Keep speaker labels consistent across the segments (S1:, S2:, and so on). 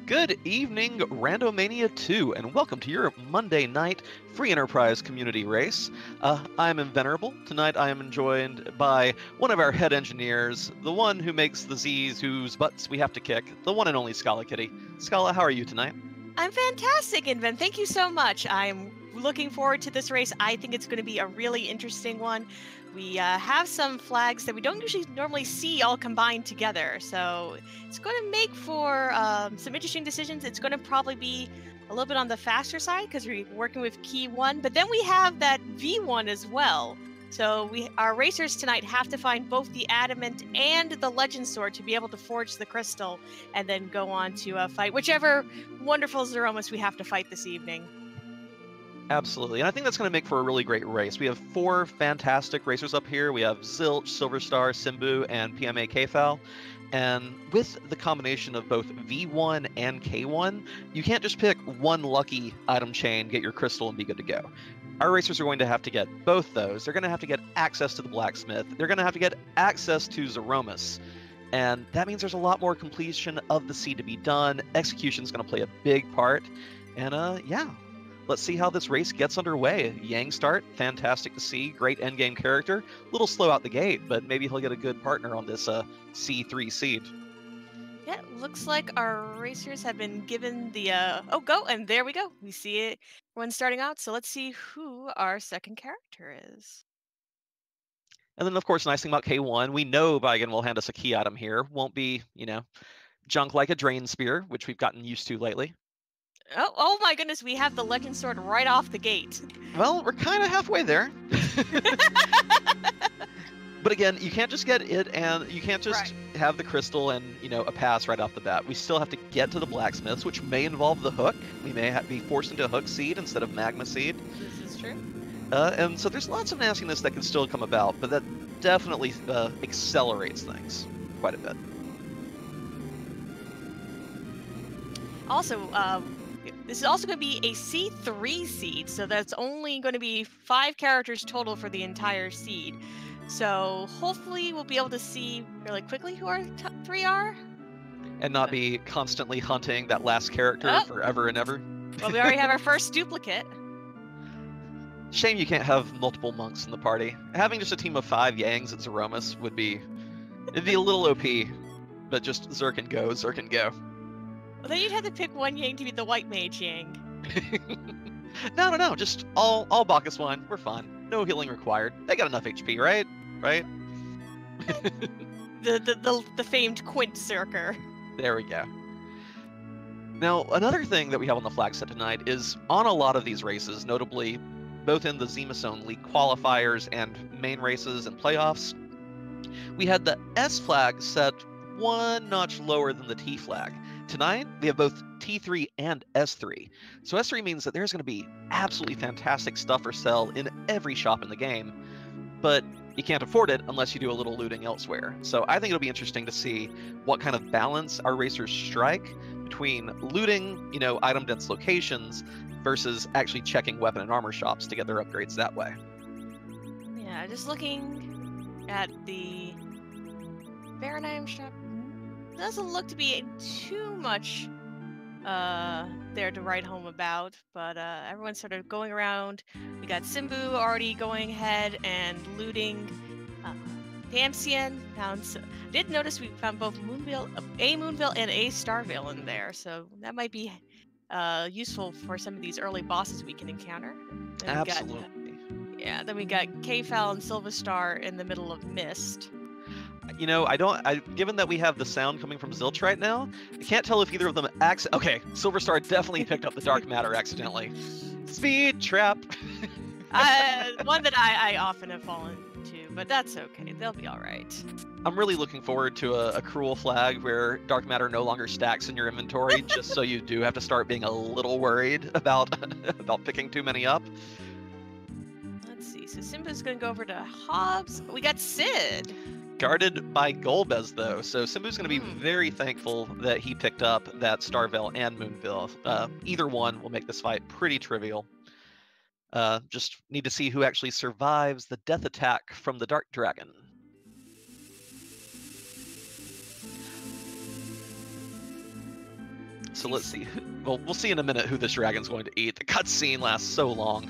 S1: Good evening, Randomania 2, and welcome to your Monday night free enterprise community race. I'm Invenerable. Tonight I am joined by one of our head engineers, the one who makes the Z's whose butts we have to kick, the one and only Scala Kitty. Scala, how are you tonight?
S2: I'm fantastic, Inven. Thank you so much. I'm looking forward to this race. I think it's going to be a really interesting one. We have some flags that we don't usually normally see all combined together, so it's going to make for some interesting decisions. It's going to probably be a little bit on the faster side because we're working with key 1, but then we have that V1 as well. So our racers tonight have to find both the adamant and the legend sword to be able to forge the crystal and then go on to fight whichever wonderful Zeromus we have to fight this evening.
S1: Absolutely, and I think that's going to make for a really great race. We have 4 fantastic racers up here. We have Zilch, Silverstar, Simbu, and PMA Kfal. And with the combination of both V1 and K1, you can't just pick one lucky item chain, get your crystal, and be good to go. Our racers are going to have to get both those. They're going to have to get access to the blacksmith. They're going to have to get access to Zeromus. And that means there's a lot more completion of the seed to be done. Execution's going to play a big part. And yeah, let's see how this race gets underway. Yang start, fantastic to see. Great endgame character. A little slow out the gate, but maybe he'll get a good partner on this C3 seed.
S2: Yeah, looks like our racers have been given the oh, go, and there we go. We see it when starting out. So let's see who our second character is.
S1: And then, of course, nice thing about K1, we know Baigan will hand us a key item here. Won't be, junk like a drain spear, which we've gotten used to lately.
S2: Oh my goodness, we have the legend sword right off the gate.
S1: Well, we're kind of halfway there. But again, you can't just get it, and you can't just have the crystal and, a pass right off the bat. We still have to get to the blacksmiths, which may involve the hook. We may be forced into hook seed instead of magma seed.
S2: This is true.
S1: And so there's lots of nastiness that can still come about, but that definitely accelerates things quite a bit.
S2: Also, this is also going to be a C3 seed, so that's only going to be 5 characters total for the entire seed. So hopefully we'll be able to see really quickly who our top 3 are.
S1: And not be constantly hunting that last character forever and ever.
S2: Well, we already have our first duplicate.
S1: Shame you can't have multiple monks in the party. Having just a team of 5 Yangs at Zeromus would be... It'd be a little OP, but just Zerk and go, Zerk and go.
S2: Well, then you'd have to pick one Yang to be the white mage Yang.
S1: No, just all Bacchus wine. We're fine. No healing required. They got enough HP, right? Right?
S2: the famed Quint Zerker.
S1: There we go. Now, another thing that we have on the flag set tonight is on a lot of these races, notably both in the Zemus League qualifiers and main races and playoffs, we had the S flag set one notch lower than the T flag. Tonight, we have both T3 and S3. So S3 means that there's going to be absolutely fantastic stuff for sale in every shop in the game, but you can't afford it unless you do a little looting elsewhere. So I think it'll be interesting to see what kind of balance our racers strike between looting, item-dense locations versus actually checking weapon and armor shops to get their upgrades that way.
S2: Yeah, just looking at the Baron item shop, doesn't look to be too much there to write home about, but everyone's sort of going around. We got Simbu already going ahead and looting Damsian. Did notice we found both a Moonville and a Starvale in there, so that might be useful for some of these early bosses we can encounter.
S1: Absolutely.
S2: Then we got Kfal and Silverstar in the middle of Mist.
S1: Given that we have the sound coming from Zilch right now, I can't tell if either of them okay, Silverstar definitely picked up the dark matter accidentally. Speed trap.
S2: One that I often have fallen to, but that's okay. They'll be all right.
S1: I'm really looking forward to a cruel flag where dark matter no longer stacks in your inventory, just so you do have to start being a little worried about picking too many up.
S2: Let's see. So Simba's going to go over to Hobbs. We got Sid.
S1: Guarded by Golbez, though, so Simbu's going to be very thankful that he picked up that Starvale and Moonville. Either one will make this fight pretty trivial. Just need to see who actually survives the death attack from the Dark Dragon. So let's see. Well, we'll see in a minute who this dragon's going to eat. The cutscene lasts so long.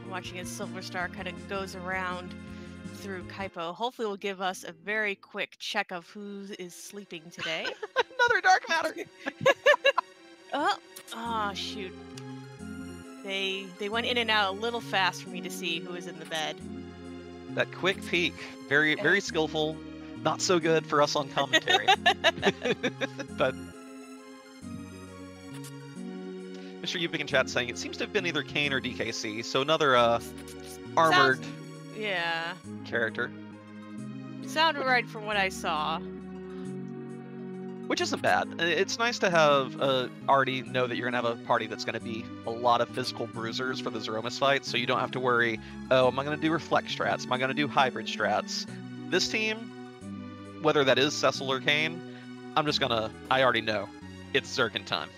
S2: Watching as Silver Star kind of goes around through Kaipo. Hopefully will give us a very quick check of who is sleeping today.
S1: Another dark matter.
S2: Oh, shoot. They went in and out a little fast for me to see who was in the bed.
S1: That quick peek, very skillful. Not so good for us on commentary. But Mr. Ubik in chat saying it seems to have been either Kane or DKC, so another armored character.
S2: Sounded right from what I saw.
S1: Which isn't bad. It's nice to have already know that you're going to have a party that's going to be a lot of physical bruisers for the Zeromus fight, so you don't have to worry, oh, am I going to do reflect strats? Am I going to do hybrid strats? This team, whether that is Cecil or Kane, I already know. It's Zerkin time.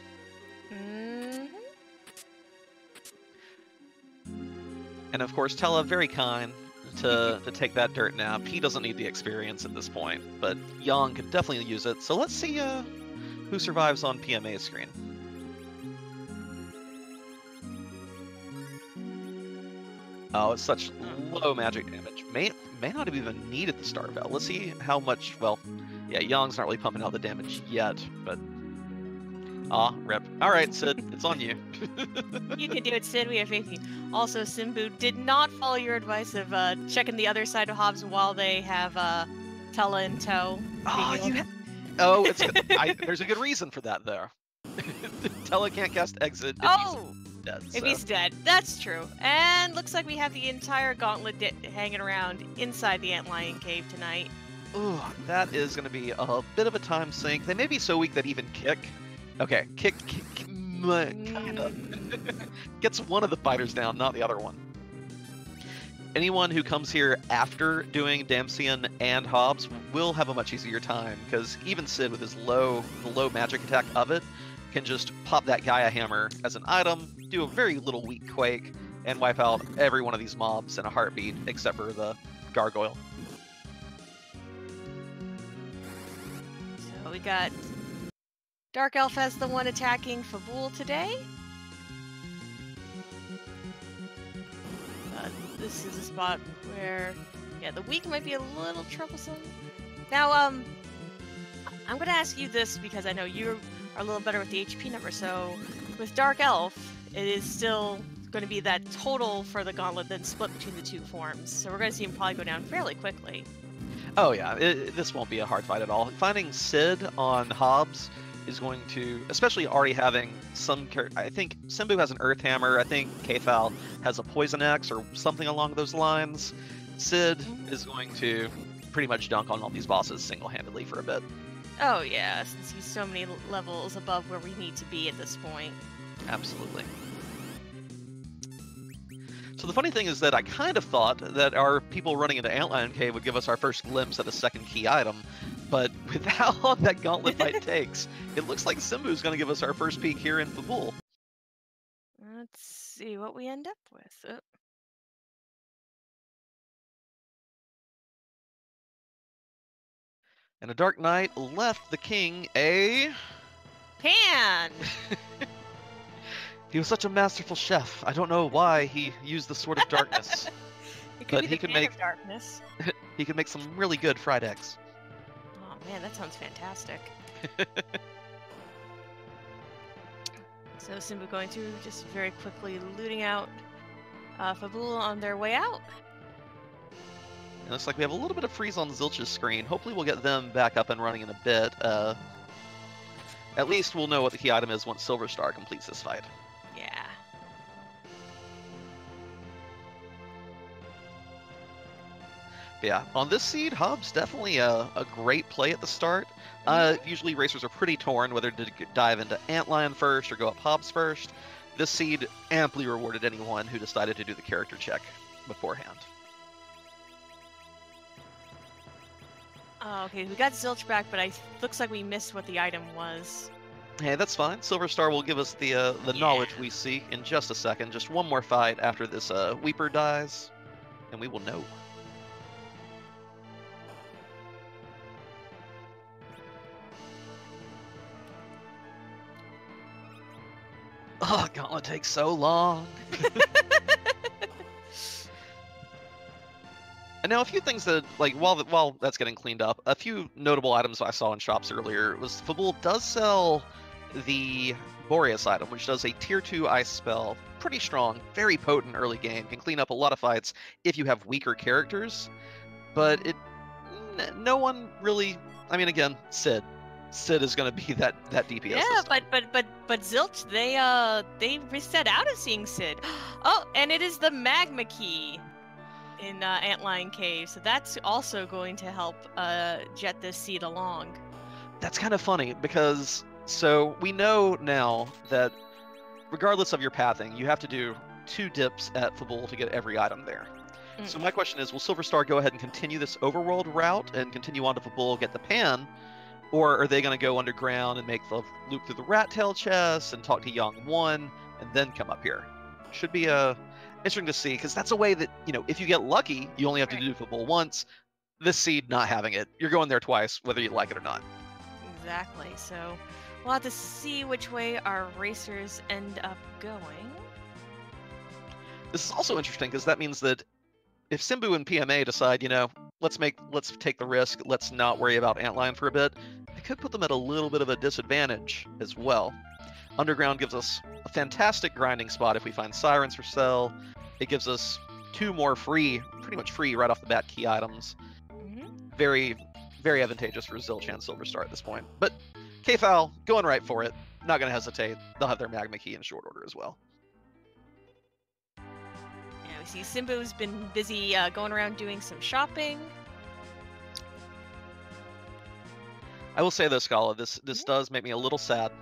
S1: And of course, Tella, very kind to take that dirt nap. He doesn't need the experience at this point, but Yang could definitely use it. So let's see who survives on PMA's screen. Oh, it's such low magic damage. May not have even needed the Star Bell. Let's see how much, well, yeah, Yang's not really pumping out the damage yet, but... rip. Alright, Sid, it's on you.
S2: You can do it, Sid. We have faith in you. Also, Simbu did not follow your advice of checking the other side of Hobbs while they have Tella in tow.
S1: It's good. There's a good reason for that, though. Tella can't cast exit if he's dead.
S2: If he's dead. That's true. And looks like we have the entire gauntlet hanging around inside the Antlion Cave tonight.
S1: Ooh, that is going to be a bit of a time sink. They may be so weak that even Kick... Okay, Kick kind of gets one of the fighters down, not the other one. Anyone who comes here after doing Damsian and Hobbs will have a much easier time, because even Sid with his low magic attack of it can just pop that Gaia Hammer as an item, do a very little weak quake, and wipe out every one of these mobs in a heartbeat, except for the gargoyle.
S2: So we got Dark Elf as the one attacking Fabul today. This is a spot where, the weak might be a little troublesome. Now, I'm going to ask you this because I know you are a little better with the HP number. So, with Dark Elf, it is still going to be that total for the gauntlet then split between the two forms. So we're going to see him probably go down fairly quickly.
S1: Oh yeah, this won't be a hard fight at all. Finding Sid on Hobbs is going to, especially already having some, I think Simbu has an Earth Hammer, I think Kefal has a Poison Axe or something along those lines. Sid is going to pretty much dunk on all these bosses single-handedly for a bit.
S2: Oh yeah, since he's so many levels above where we need to be at this point.
S1: Absolutely. So the funny thing is that I kind of thought that our people running into Antlion Cave would give us our first glimpse at a second key item, but with how long that gauntlet fight takes, it looks like Simbu's going to give us our first peek here in Fabul.
S2: Let's see what we end up with.
S1: And a Dark Knight left the king a...
S2: Pan!
S1: He was such a masterful chef. I don't know why he used the Sword of Darkness.
S2: But he could make darkness.
S1: He could make some really good fried eggs.
S2: Oh man, that sounds fantastic. So Simbu going through, just very quickly looting out Fabul on their way out.
S1: It looks like we have a little bit of freeze on Zilch's screen. Hopefully we'll get them back up and running in a bit. At least we'll know what the key item is once Silver Star completes this fight.
S2: Yeah.
S1: But yeah, on this seed, Hobbs definitely a great play at the start. Usually racers are pretty torn whether to dive into Antlion first or go up Hobbs first. This seed amply rewarded anyone who decided to do the character check beforehand.
S2: Oh, okay, we got Zilch back, but looks like we missed what the item was.
S1: Hey, that's fine. Silver Star will give us the knowledge we seek in just a second. Just one more fight after this Weeper dies, and we will know. Oh, Gauntlet takes so long. And now a few things that, like, while that's getting cleaned up, a few notable items I saw in shops earlier was Fabul does sell the Boreas item, which does a tier 2 ice spell. Pretty strong, very potent early game, can clean up a lot of fights if you have weaker characters. But no one really, I mean, again, Sid is going to be that DPS
S2: Yeah,
S1: system.
S2: but Zilch, they reset out of seeing Sid. Oh, and it is the magma key in Antlion Cave, so that's also going to help jet this seed along.
S1: That's kind of funny because so we know now that regardless of your pathing, you have to do 2 dips at Fabul to get every item there. So my question is, will Silverstar go ahead and continue this overworld route and continue on to Fabul, get the pan, or are they going to go underground and make the loop through the rat tail chest and talk to Yang 1 and then come up here? Should be interesting to see, because that's a way that, you know, if you get lucky, you only have to do Fabul once. This seed not having it, you're going there twice, whether you like it or not.
S2: Exactly. So we'll have to see which way our racers end up going.
S1: This is also interesting because that means that if Simbu and PMA decide, you know, let's take the risk, let's not worry about Antlion for a bit, it could put them at a little bit of a disadvantage as well. Underground gives us a fantastic grinding spot if we find Sirens for sale. It gives us 2 more pretty much free right off the bat key items. Very, very advantageous for Zilch and Silverstar at this point. But K-Foul, going right for it. Not going to hesitate. They'll have their magma key in short order as well.
S2: Yeah, we see Simbu's been busy going around doing some shopping.
S1: I will say though, Scala, this does make me a little sad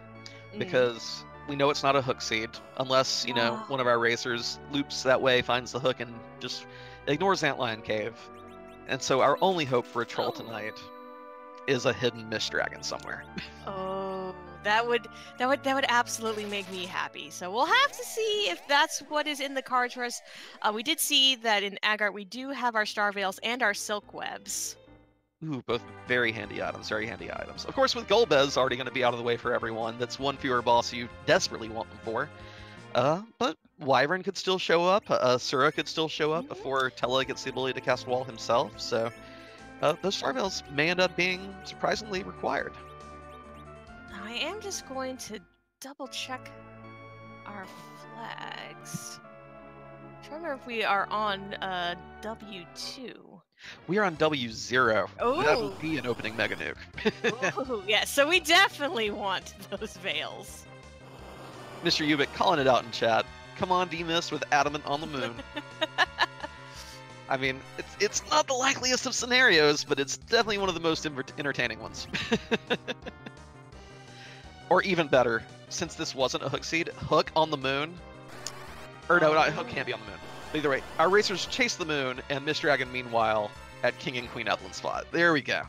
S1: because we know it's not a hook seed unless, you know, one of our racers loops that way, finds the hook, and just ignores Antlion Cave. And so our only hope for a troll tonight is a hidden mist dragon somewhere.
S2: Oh, that would absolutely make me happy. So we'll have to see if that's what is in the cards for us. We did see that in Agart we do have our star veils and our silk webs.
S1: Ooh, both very handy items, very handy items. Of course, with Golbez already going to be out of the way for everyone, that's one fewer boss you desperately want them for. But Wyvern could still show up, Sura could still show up before Tella gets the ability to cast Wall himself, so those star veils may end up being surprisingly required.
S2: I am just going to double check our flags. I'm trying to remember if we are on W2.
S1: We are on W0.
S2: Oh.
S1: That would be an opening Mega Nuke.
S2: Oh, yeah, so we definitely want those veils.
S1: Mr. Ubik calling it out in chat. Come on, D-Mist with Adamant on the moon. I mean, it's not the likeliest of scenarios, but it's definitely one of the most entertaining ones. Or even better, since this wasn't a hook seed, Hook on the moon. Or no, Hook can't be on the moon. But either way, our racers chase the moon, and Mist Dragon, meanwhile, at King and Queen Evelyn's spot. There we go.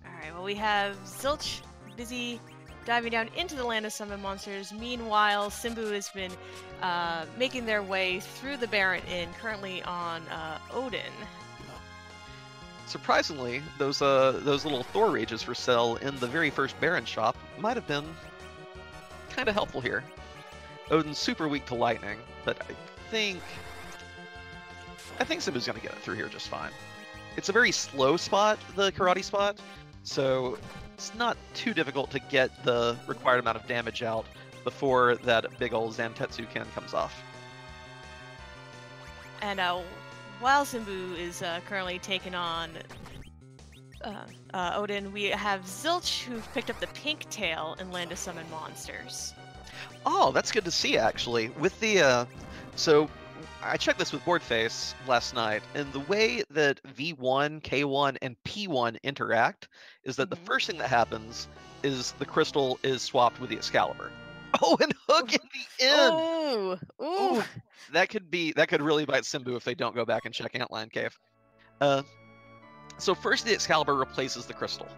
S2: Alright, well, we have Zilch busy diving down into the land of summon monsters. Meanwhile, Simbu has been making their way through the Barren Inn, currently on Odin.
S1: Surprisingly, those little Thor rages for sale in the very first Baron shop might have been kind of helpful here. Odin's super weak to lightning, but I think Simbu's going to get it through here just fine. It's a very slow spot, the karate spot, so it's not too difficult to get the required amount of damage out before that big old Zantetsu Ken comes off.
S2: And while Simbu is currently taking on Odin, we have Zilch, who picked up the pink tail in Land of Summon Monsters.
S1: Oh, that's good to see, actually. With the so I checked this with Boardface last night, and the way that V1, K1, and P1 interact is that the first thing that happens is the crystal is swapped with the Excalibur. Oh, and Hook in the end!
S2: Ooh.
S1: That could really bite Simbu if they don't go back and check Antlion Cave. So first the Excalibur replaces the crystal,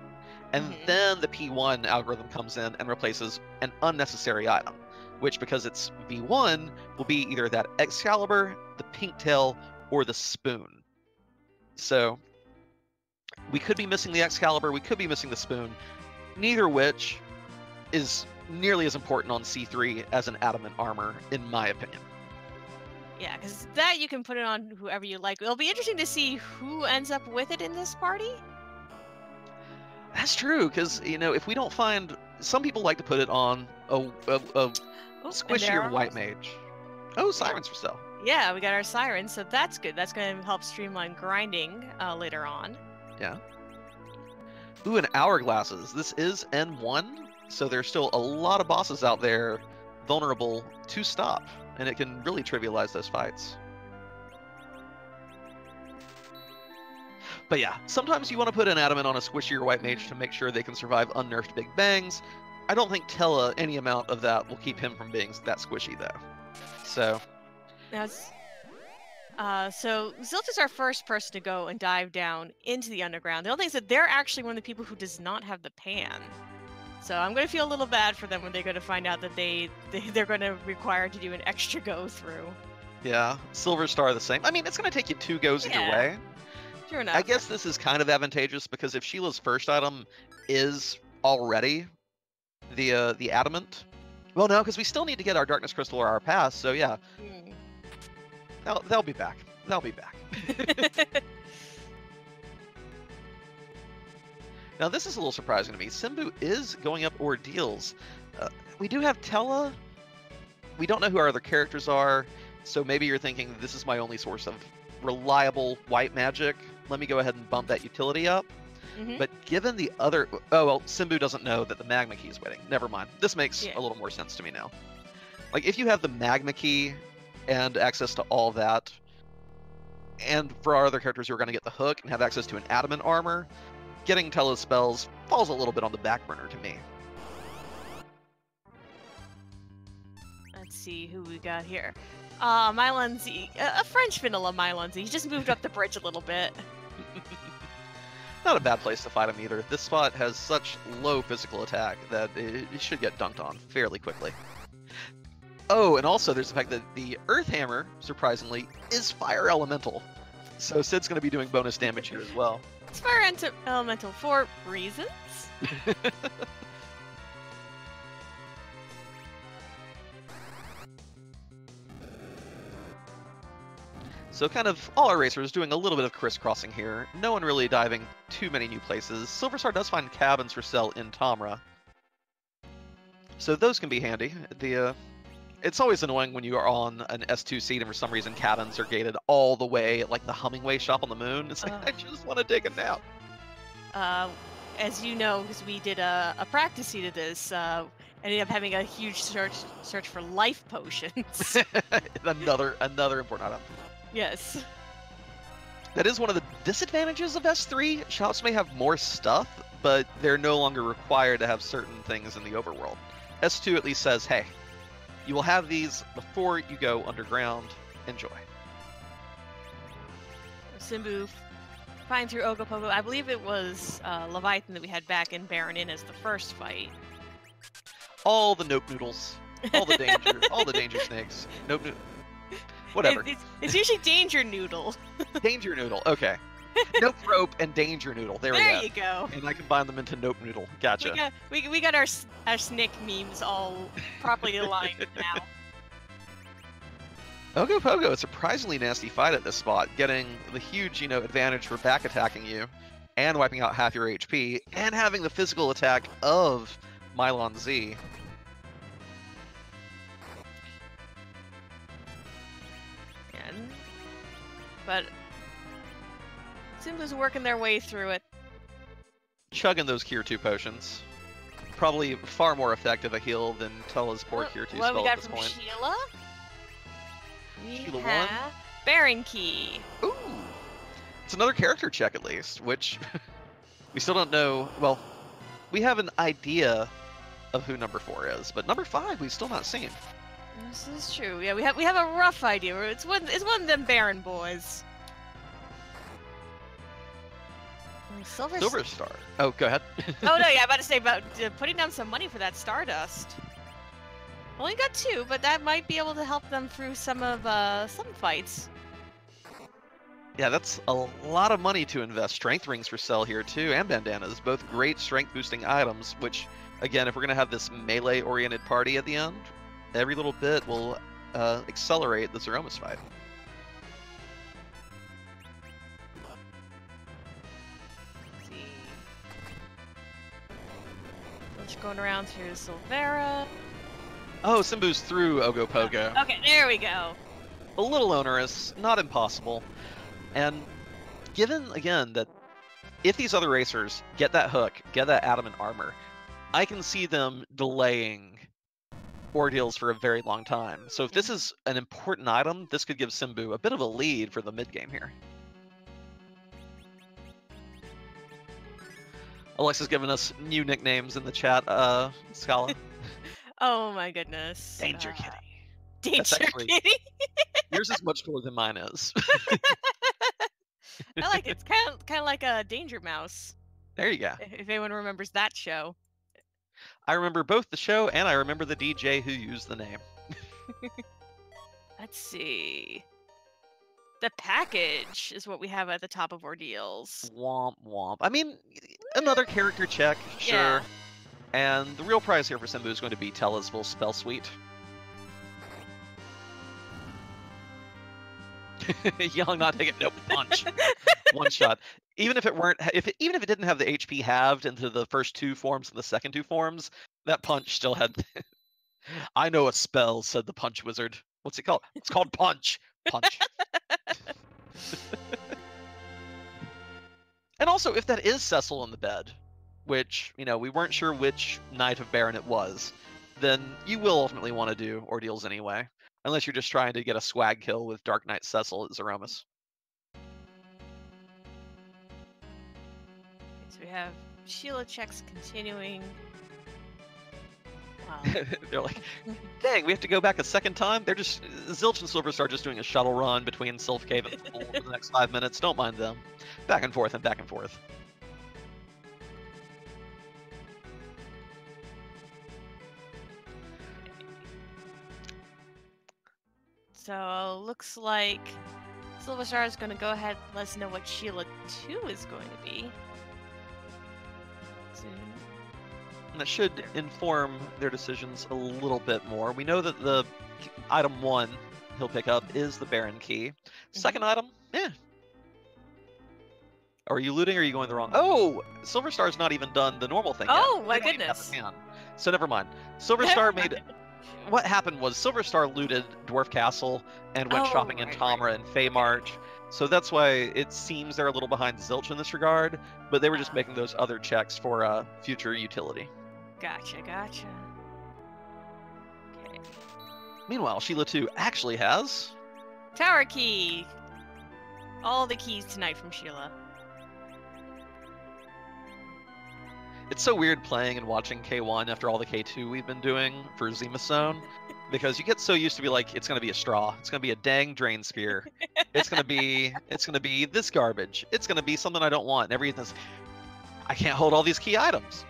S1: and then the P1 algorithm comes in and replaces an unnecessary item, which, because it's V1, will be either that Excalibur, the pink tail, or the spoon. So we could be missing the Excalibur, we could be missing the spoon, neither which is nearly as important on C3 as an adamant armor, in my opinion.
S2: Yeah, because that you can put it on whoever you like. It'll be interesting to see who ends up with it in this party.
S1: That's true, because, you know, if we don't find... Some people like to put it on a squishier white mage. Oh, sirens for sale.
S2: Yeah, we got our sirens, so that's good. That's going to help streamline grinding later on.
S1: Yeah. Ooh, and hourglasses. This is N1, so there's still a lot of bosses out there vulnerable to stop, and it can really trivialize those fights. But yeah, sometimes you want to put an adamant on a squishier white mage to make sure they can survive unnerfed big bangs. I don't think Tella, any amount of that will keep him from being that squishy, though. So...
S2: so Zilt is our first person to go and dive down into the underground. The only thing is that they're actually one of the people who does not have the pan. So I'm going to feel a little bad for them when they're going to find out that they're going to require to do an extra go through.
S1: Yeah, Silver Star the same. I mean, it's going to take you 2 goes either way.
S2: Sure enough.
S1: I guess this is kind of advantageous because if Sheila's first item is already the adamant, well, no, because we still need to get our Darkness Crystal or our pass. So yeah, they'll be back. They'll be back. Now this is a little surprising to me. Simbu is going up ordeals. We do have Tella. We don't know who our other characters are, so maybe you're thinking this is my only source of reliable white magic. Let me go ahead and bump that utility up. But given the other... Oh, well, Simbu doesn't know that the Magma Key is waiting. Never mind. This makes a little more sense to me now. Like, if you have the Magma Key and access to all that, and for our other characters who are going to get the hook and have access to an adamant armor, getting Tella's spells falls a little bit on the back burner to me.
S2: Let's see who we got here. Mylunzi, a French vanilla Mylunzi. He just moved up the bridge a little bit.
S1: Not a bad place to fight him either. This spot has such low physical attack that it should get dunked on fairly quickly. Oh, and also there's the fact that the Earth Hammer, surprisingly, is Fire Elemental. So Sid's going to be doing bonus damage here as well.
S2: It's Fire Elemental for reasons.
S1: So kind of all our racers doing a little bit of crisscrossing here. No one really diving too many new places. Silverstar does find cabins for sale in Tamra. So those can be handy. It's always annoying when you are on an S2 seat and for some reason cabins are gated all the way like the Hummingway shop on the moon. It's like, I just want to take a nap.
S2: As you know, because we did a practice seat of this, ended up having a huge search for life potions.
S1: another important item.
S2: Yes.
S1: That is one of the disadvantages of S3. Shops may have more stuff, but they're no longer required to have certain things in the overworld. S2 at least says, hey, you will have these before you go underground. Enjoy.
S2: Simbu flying through Ogopogo. I believe it was Leviathan that we had back in Baron Inn as the first fight.
S1: All the nope noodles. All the danger. all the danger snakes. Nope noodle. Whatever.
S2: It's usually Danger Noodle.
S1: Danger Noodle. Okay. Nope Rope and Danger Noodle. There we go.
S2: There you go.
S1: And I combine them into Nope Noodle. Gotcha.
S2: We got our snake memes all properly aligned now.
S1: Ogopogo, a surprisingly nasty fight at this spot, getting the huge, advantage for back attacking you and wiping out half your HP and having the physical attack of Mylon Z.
S2: But Simbu's working their way through it.
S1: Chugging those Cure 2 potions. Probably far more effective a heal than Tella's poor Cure 2 spell at this point.
S2: What we got from Sheila?
S1: Sheila
S2: have
S1: 1?
S2: Baron Key.
S1: Ooh! It's another character check at least, which we still don't know. Well, we have an idea of who number 4 is, but number 5 we've still not seen.
S2: This is true. Yeah, we have a rough idea. It's one of them Baron boys.
S1: Silver Star. Oh, go ahead.
S2: Oh no, yeah, I'm about to say about putting down some money for that Stardust. Only got 2, but that might be able to help them through some fights.
S1: Yeah, that's a lot of money to invest. Strength rings for sale here too, and bandanas, both great strength boosting items, which again, if we're going to have this melee-oriented party at the end, every little bit will accelerate the Zeromus fight.
S2: Let's see. Just going around through Silvera.
S1: Oh, Simbu's through Ogopogo.
S2: Okay, there we go.
S1: A little onerous, not impossible. And given, again, that if these other racers get that hook, get that adamant armor, I can see them delaying ordeals for a very long time. So if this is an important item, this could give Simbu a bit of a lead for the mid-game here. Alexa's given us new nicknames in the chat, Scala.
S2: Oh my goodness.
S1: Danger Kitty.
S2: Danger
S1: actually-
S2: Kitty.
S1: Yours is much cooler than mine is.
S2: I like it. It's kind of like a Danger Mouse.
S1: There you go.
S2: If anyone remembers that show.
S1: I remember both the show and I remember the DJ who used the name.
S2: Let's see. The package is what we have at the top of ordeals.
S1: Womp womp. I mean, another character check, sure.
S2: Yeah.
S1: And the real prize here for Simbu is going to be Tella's full spell suite. Young not taking no punch. One shot. Even if it weren't, even if it didn't have the HP halved into the first two forms and the second two forms, that punch still had. I know a spell, said the punch wizard. What's it called? It's called punch. Punch. And also, if that is Cecil in the bed, which, you know, we weren't sure which Knight of Baron it was, then you will ultimately want to do ordeals anyway. Unless you're just trying to get a swag kill with Dark Knight Cecil at Zeromus.
S2: So we have Sheila checks continuing. Wow.
S1: They're like, dang, we have to go back a second time? They're just, Zilch and Silverstar just doing a shuttle run between Sylph Cave and Pool for the next 5 minutes. Don't mind them. Back and forth and back and forth.
S2: So looks like Silverstar is going to go ahead and let us know what Sheila 2 is going to be.
S1: And that should inform their decisions a little bit more. We know that the item 1 he'll pick up is the Baron key. Second item, Are you looting or are you going the wrong? Oh, Silverstar's not even done the normal thing
S2: Oh,
S1: yet.
S2: my
S1: They don't even have
S2: goodness.
S1: the hand. So never mind. Silverstar made... What happened was Silverstar looted Dwarf Castle and went
S2: Oh,
S1: shopping in
S2: right,
S1: Tamra and Feymarch. So that's why it seems they're a little behind Zilch in this regard, but they were just making those other checks for future utility.
S2: Gotcha. Okay.
S1: Meanwhile, Sheila 2 actually has...
S2: Tower key. All the keys tonight from Sheila.
S1: It's so weird playing and watching K1 after all the K2 we've been doing for Zemus Zone, because you get so used to be like, it's gonna be a straw, it's gonna be a dang drain spear, it's gonna be this garbage, it's gonna be something I don't want, and everything's, I can't hold all these key items.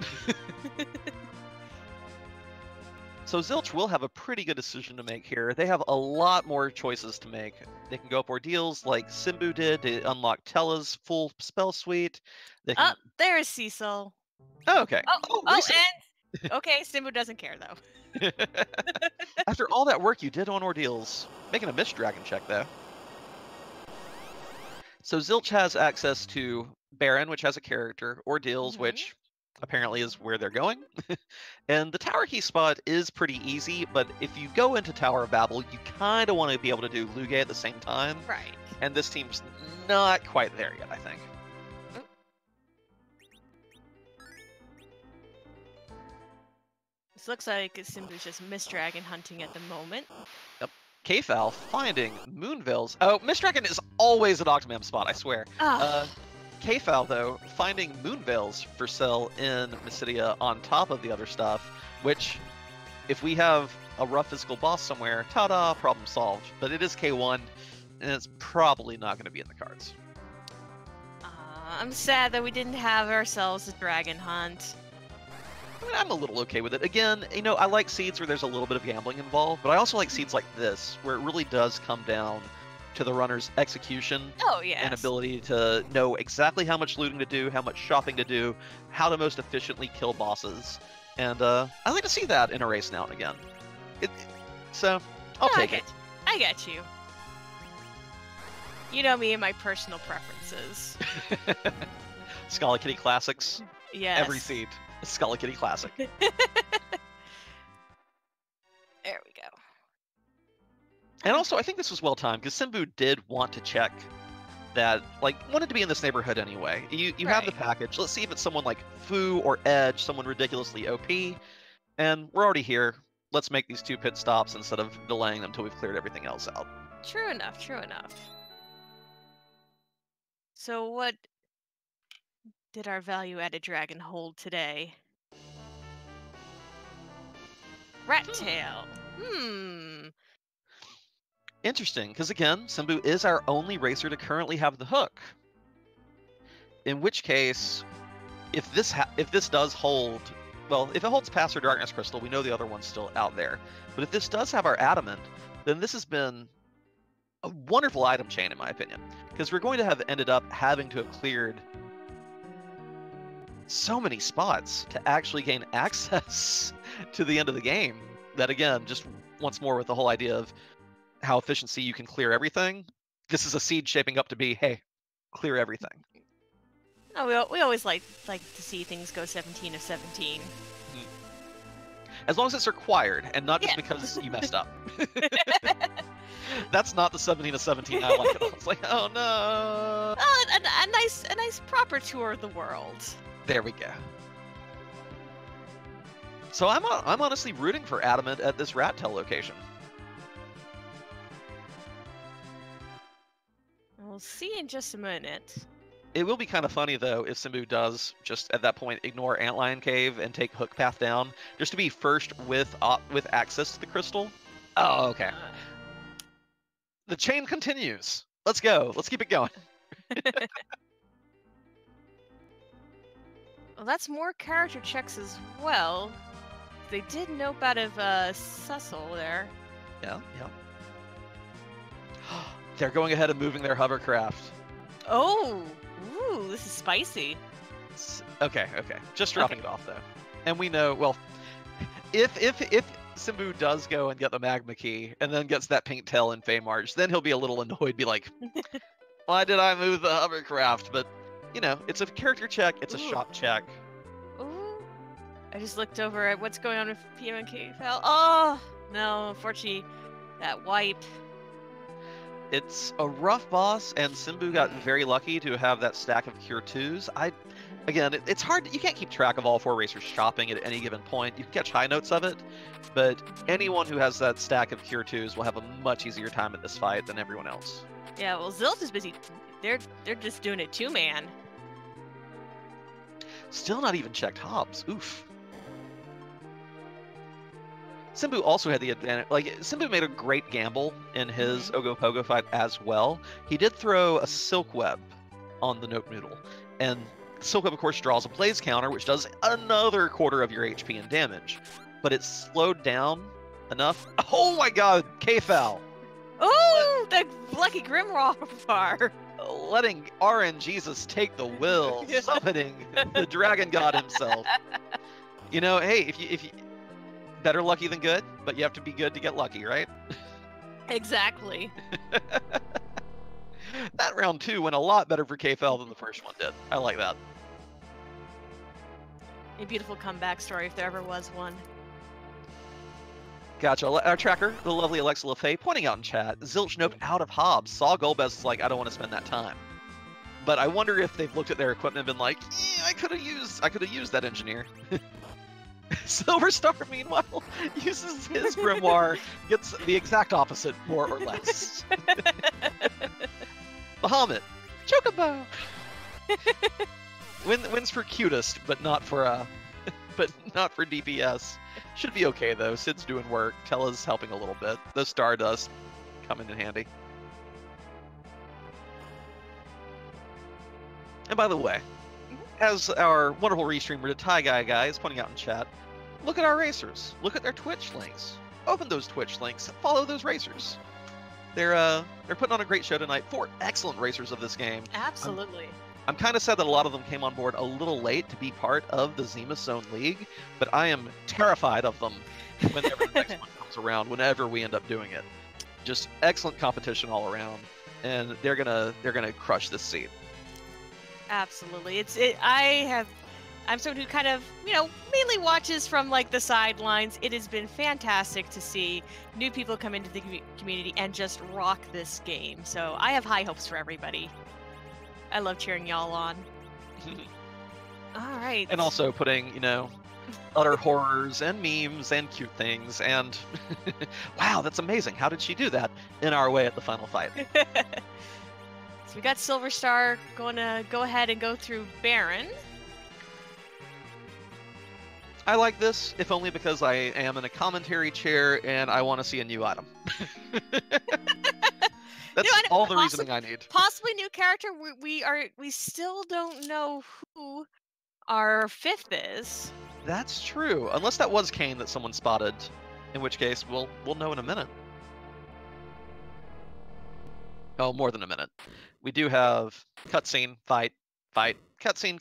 S1: So Zilch will have a pretty good decision to make here. They have a lot more choices to make. They can go up ordeals like Simbu did to unlock Tella's full spell suite. They can...
S2: There's Cecil.
S1: Oh, okay.
S2: And okay, Simbu doesn't care though.
S1: After all that work you did on ordeals, making a Mist Dragon check though. So Zilch has access to Baron, which has a character, ordeals, which apparently is where they're going. And the Tower Key spot is pretty easy, but if you go into Tower of Babel, you kind of want to be able to do Lugay at the same time.
S2: Right.
S1: And this team's not quite there yet, I think.
S2: This looks like Simbu's just Mist Dragon hunting at the moment.
S1: Yep. Kfal finding Moonveils. Oh, Mist Dragon is always an Octomam spot, I swear. Kfal, though, finding Moonveils for sale in Mysidia on top of the other stuff, which, if we have a rough physical boss somewhere, ta-da, problem solved. But it is K1, and it's probably not going to be in the cards.
S2: I'm sad that we didn't have ourselves a dragon hunt.
S1: I mean, I'm a little okay with it. Again, you know, I like seeds where there's a little bit of gambling involved, but I also like seeds like this, where it really does come down to the runner's execution and ability to know exactly how much looting to do, how much shopping to do, how to most efficiently kill bosses. And I like to see that in a race now and again. So I'll take it.
S2: I get you. You know me and my personal preferences.
S1: Scala Kitty Classics.
S2: Yes.
S1: Every seed. Scala Kitty Classic.
S2: There we go.
S1: And also, I think this was well timed because Simbu did want to check that, like, wanted to be in this neighborhood anyway. You have the package. Let's see if it's someone like Fu or Edge, someone ridiculously OP. And we're already here. Let's make these 2 pit stops instead of delaying them until we've cleared everything else out.
S2: True enough, true enough. So what did our value-added dragon hold today? Rat tail.
S1: Interesting, because again, Simbu is our only racer to currently have the hook. In which case, if this does hold, well, if it holds past our Darkness Crystal, we know the other one's still out there. But if this does have our Adamant, then this has been a wonderful item chain, in my opinion. Because we're going to have ended up having to have cleared so many spots to actually gain access to the end of the game. That, again, just once more with the whole idea of how efficiency you can clear everything. This is a seed shaping up to be, hey, clear everything.
S2: Oh, we always like to see things go 17 of 17.
S1: As long as it's required, and not just because you messed up. That's not the 17 of 17 I like at all. It's like, oh no.
S2: Oh, a nice proper tour of the world.
S1: There we go. So I'm honestly rooting for Adamant at this rat tail location.
S2: We'll see in just a minute.
S1: It will be kind of funny, though, if Simbu does just at that point ignore Antlion Cave and take Hook Path down, just to be first with access to the crystal. Oh, okay. The chain continues. Let's go. Let's keep it going.
S2: Well, that's more character checks as well. They did nope out of Cecil there.
S1: Yeah. They're going ahead and moving their hovercraft.
S2: Oh, ooh, this is spicy.
S1: Okay. Just dropping it off, though. And we know, well, if Simbu does go and get the magma key and then gets that pink tail in Feymarch, then he'll be a little annoyed, be like, why did I move the hovercraft? But, you know, it's a character check, it's a shop check.
S2: Ooh. I just looked over at what's going on with PMK Fell. Oh, no, unfortunately, that wipe.
S1: It's a rough boss, and Simbu got very lucky to have that stack of Cure 2s. Again, it's hard. You can't keep track of all 4 racers shopping at any given point. You can catch high notes of it, but anyone who has that stack of Cure 2s will have a much easier time at this fight than everyone else.
S2: Yeah, well, Zilch is busy. They're just doing it 2-man.
S1: Still not even checked Hobbs. Oof. Simbu also had the advantage. Like, Simbu made a great gamble in his Ogopogo fight as well. He did throw a Silk Web on the Note Noodle, and Silk Web, of course, draws a Blaze counter, which does another quarter of your HP and damage. But it's slowed down enough. Oh my god, K-Foul!
S2: Oh, the lucky Grimroar!
S1: Letting RNGesus take the wheel, summoning the Dragon God himself. You know, hey, if you better lucky than good, but you have to be good to get lucky, right?
S2: Exactly.
S1: That round 2 went a lot better for K-Fel than the first one did. I like that.
S2: A beautiful comeback story, if there ever was one.
S1: Gotcha. Our tracker, the lovely Alexa LaFay, pointing out in chat, Zilch nope out of Hobbs. Saw Golbez is like, I don't want to spend that time. But I wonder if they've looked at their equipment and been like, yeah, I could have used that engineer. Silver Star, meanwhile, uses his grimoire, gets the exact opposite, more or less. Bahamut, Chocobo. Wins for cutest, but not for DPS. Should be okay though. Sid's doing work. Tella's helping a little bit. The Stardust coming in handy. And by the way, as our wonderful restreamer, the Tie Guy is pointing out in chat, look at our racers. Look at their Twitch links. Open those Twitch links. Follow those racers. They're putting on a great show tonight. 4 excellent racers of this game.
S2: Absolutely.
S1: I'm kind of sad that a lot of them came on board a little late to be part of the Zemus Zone League, but I am terrified of them whenever the next one comes around, whenever we end up doing it. Just excellent competition all around, and they're gonna crush this seed.
S2: Absolutely. I'm someone who kind of, mainly watches from like the sidelines. It has been fantastic to see new people come into the community and just rock this game. So I have high hopes for everybody. I love cheering y'all on. All right.
S1: And also putting, utter horrors and memes and cute things and wow, that's amazing. How did she do that in our way at the final fight?
S2: So we got Silver Star going to go ahead and go through Baron.
S1: I like this, if only because I am in a commentary chair and I want to see a new item. That's all the reasoning I need.
S2: Possibly new character. We still don't know who our 5th is.
S1: That's true, unless that was Kane that someone spotted, in which case we'll know in a minute. Oh, more than a minute. We do have cutscene, fight, cutscene.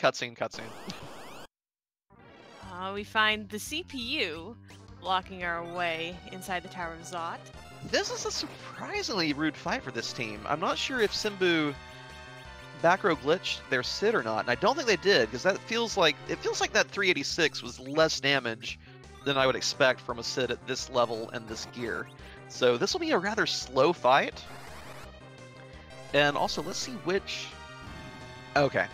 S2: We find the CPU blocking our way inside the Tower of Zot.
S1: This is a surprisingly rude fight for this team. I'm not sure if Simbu back row glitched their Sid or not, and I don't think they did, because that feels like that 386 was less damage than I would expect from a Sid at this level and this gear. So this will be a rather slow fight. And also, let's see which... Okay.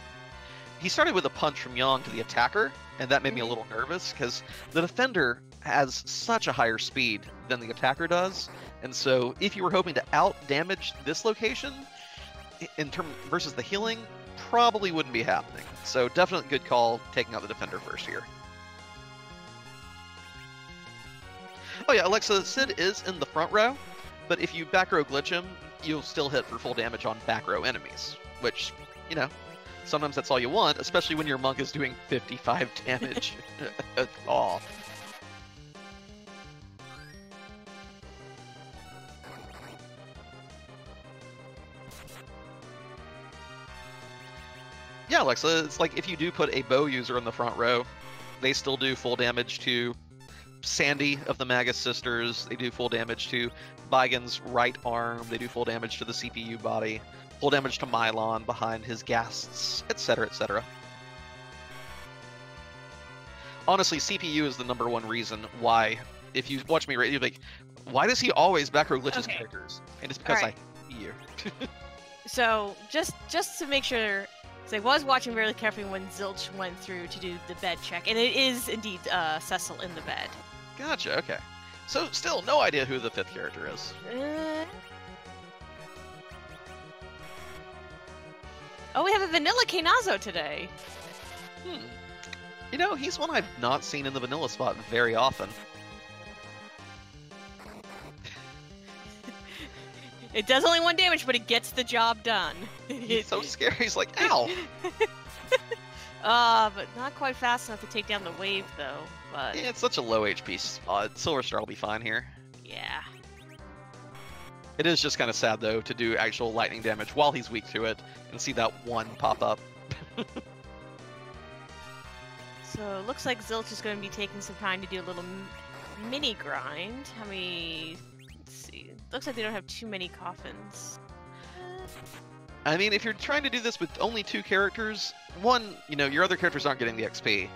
S1: He started with a punch from Yang to the attacker, and that made me a little nervous, because the defender has such a higher speed than the attacker does, and so if you were hoping to out-damage this location, versus the healing, probably wouldn't be happening. So definitely good call taking out the defender first here. Oh yeah, Alexa, Sid is in the front row, but if you back row glitch him, you'll still hit for full damage on back row enemies, which, sometimes that's all you want, especially when your monk is doing 55 damage. Aw. Yeah, Alexa, it's like if you do put a bow user in the front row, they still do full damage to Sandy of the Magus Sisters, they do full damage to Vigan's right arm, they do full damage to the CPU body, full damage to Mylon behind his ghasts, etc., etc. Honestly, CPU is the #1 reason why, if you watch me, you're like, why does he always back row glitch his characters? And it's because I hate you.
S2: So, just to make sure, because I was watching really carefully when Zilch went through to do the bed check, and it is indeed Cecil in the bed.
S1: Gotcha, okay. So, still, no idea who the 5th character is.
S2: Oh, we have a Vanilla Kainazo today.
S1: He's one I've not seen in the vanilla spot very often.
S2: It does only 1 damage, but it gets the job done.
S1: He's so scary, he's like, ow!
S2: But not quite fast enough to take down the wave, though. But
S1: yeah, it's such a low HP spot. Silver Star will be fine here.
S2: Yeah.
S1: It is just kind of sad, though, to do actual lightning damage while he's weak to it, and see that 1 pop up.
S2: So, looks like Zilch is going to be taking some time to do a little mini grind. How many... Let's see. Looks like they don't have too many coffins.
S1: I mean, if you're trying to do this with only 2 characters, one, your other characters aren't getting the XP.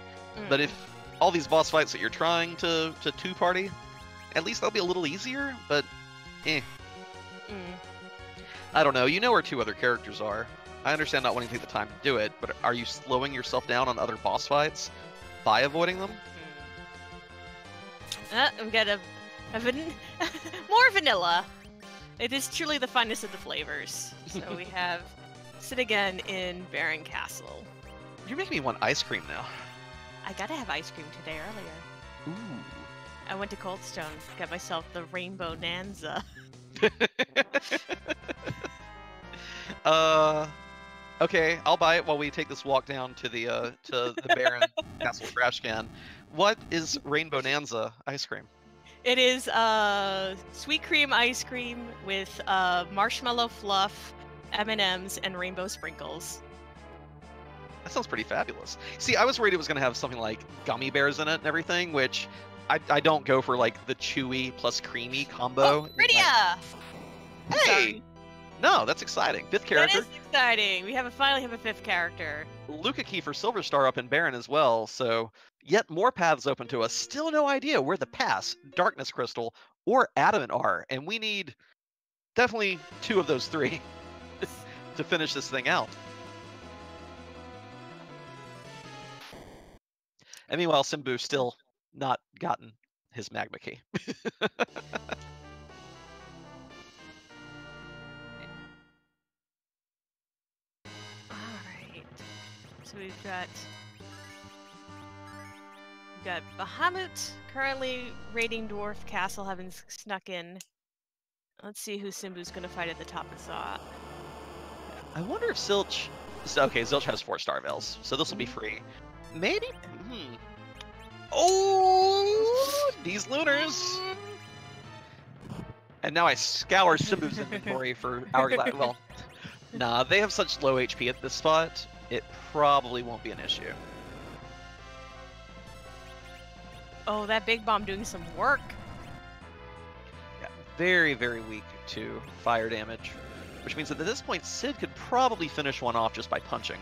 S1: But if all these boss fights that you're trying to 2-party, at least they'll be a little easier, but I don't know. You know where 2 other characters are. I understand not wanting to take the time to do it, but are you slowing yourself down on other boss fights by avoiding them?
S2: We've got more vanilla. It is truly the finest of the flavors. So we have Sid again in Baron Castle.
S1: You're making me want ice cream now.
S2: I gotta have ice cream today earlier.
S1: Ooh.
S2: I went to Cold Stone, got myself the Rainbow Nanza.
S1: Okay, I'll buy it while we take this walk down to the Baron Castle trash can. What is Rainbow Nanza ice cream?
S2: It is sweet cream ice cream with marshmallow fluff, M&Ms, and rainbow sprinkles.
S1: That sounds pretty fabulous. See, I was worried it was going to have something like gummy bears in it and everything, which I don't go for like the chewy plus creamy combo.
S2: Oh, Rydia!
S1: Hey!
S2: Sorry.
S1: No, that's exciting. Fifth character.
S2: That is exciting. We finally have a 5th character.
S1: Luca Key for Silver Star up in Baron as well, so yet more paths open to us. Still no idea where the Pass, Darkness Crystal, or Adamant are, and we need definitely 2 of those 3 to finish this thing out. And meanwhile, Simbu's still not gotten his Magma Key.
S2: Alright. So we've got Bahamut currently raiding Dwarf Castle, having snuck in. Let's see who Simbu's gonna fight at the top of Zot.
S1: I wonder if Zilch... Okay, Zilch has 4 Star Veils, so this will be free. Maybe? Oh! These Lunars! And now I scour Simbu's inventory for Hourglass. Well, nah, they have such low HP at this spot, it probably won't be an issue.
S2: Oh, that Big Bomb doing some work.
S1: Yeah, very, very weak to fire damage, which means that at this point, Sid could probably finish one off just by punching.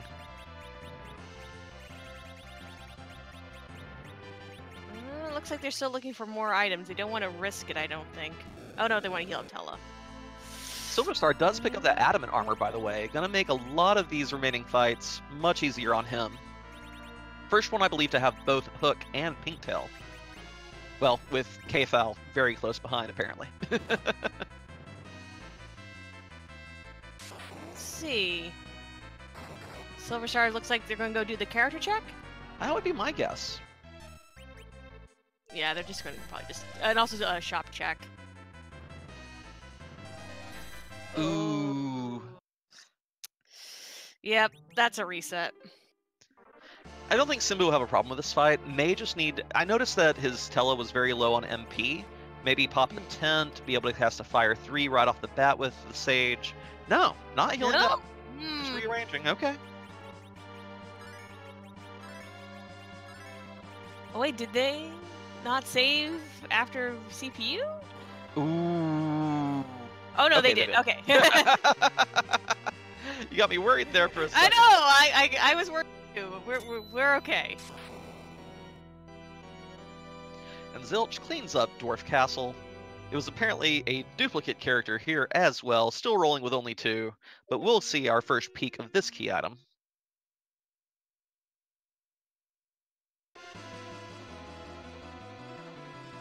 S2: Looks like they're still looking for more items. They don't want to risk it, I don't think. Oh no, they want to heal Tella.
S1: Silver Star does pick up that Adamant armor, by the way. Gonna make a lot of these remaining fights much easier on him. First one, I believe, to have both Hook and Pinktail. Well, with K-Fal very close behind, apparently.
S2: Let's see. Silver Star looks like they're going to go do the character check?
S1: That would be my guess.
S2: Yeah, they're just going to probably just... And also a shop check.
S1: Ooh.
S2: Yep, that's a reset.
S1: I don't think Simbu will have a problem with this fight. May just need... I noticed that his Tella was very low on MP. Maybe pop Intent, be able to cast a Fire 3 right off the bat with the Sage. No, not healing up. Just rearranging, okay.
S2: Oh wait, did they not save after CPU?
S1: Ooh.
S2: Oh no,
S1: Okay,
S2: they did. Okay.
S1: You got me worried there for a second.
S2: I know. I was worried too. We're okay.
S1: And Zilch cleans up Dwarf Castle. It was apparently a duplicate character here as well, still rolling with only 2, but we'll see our first peek of this key item.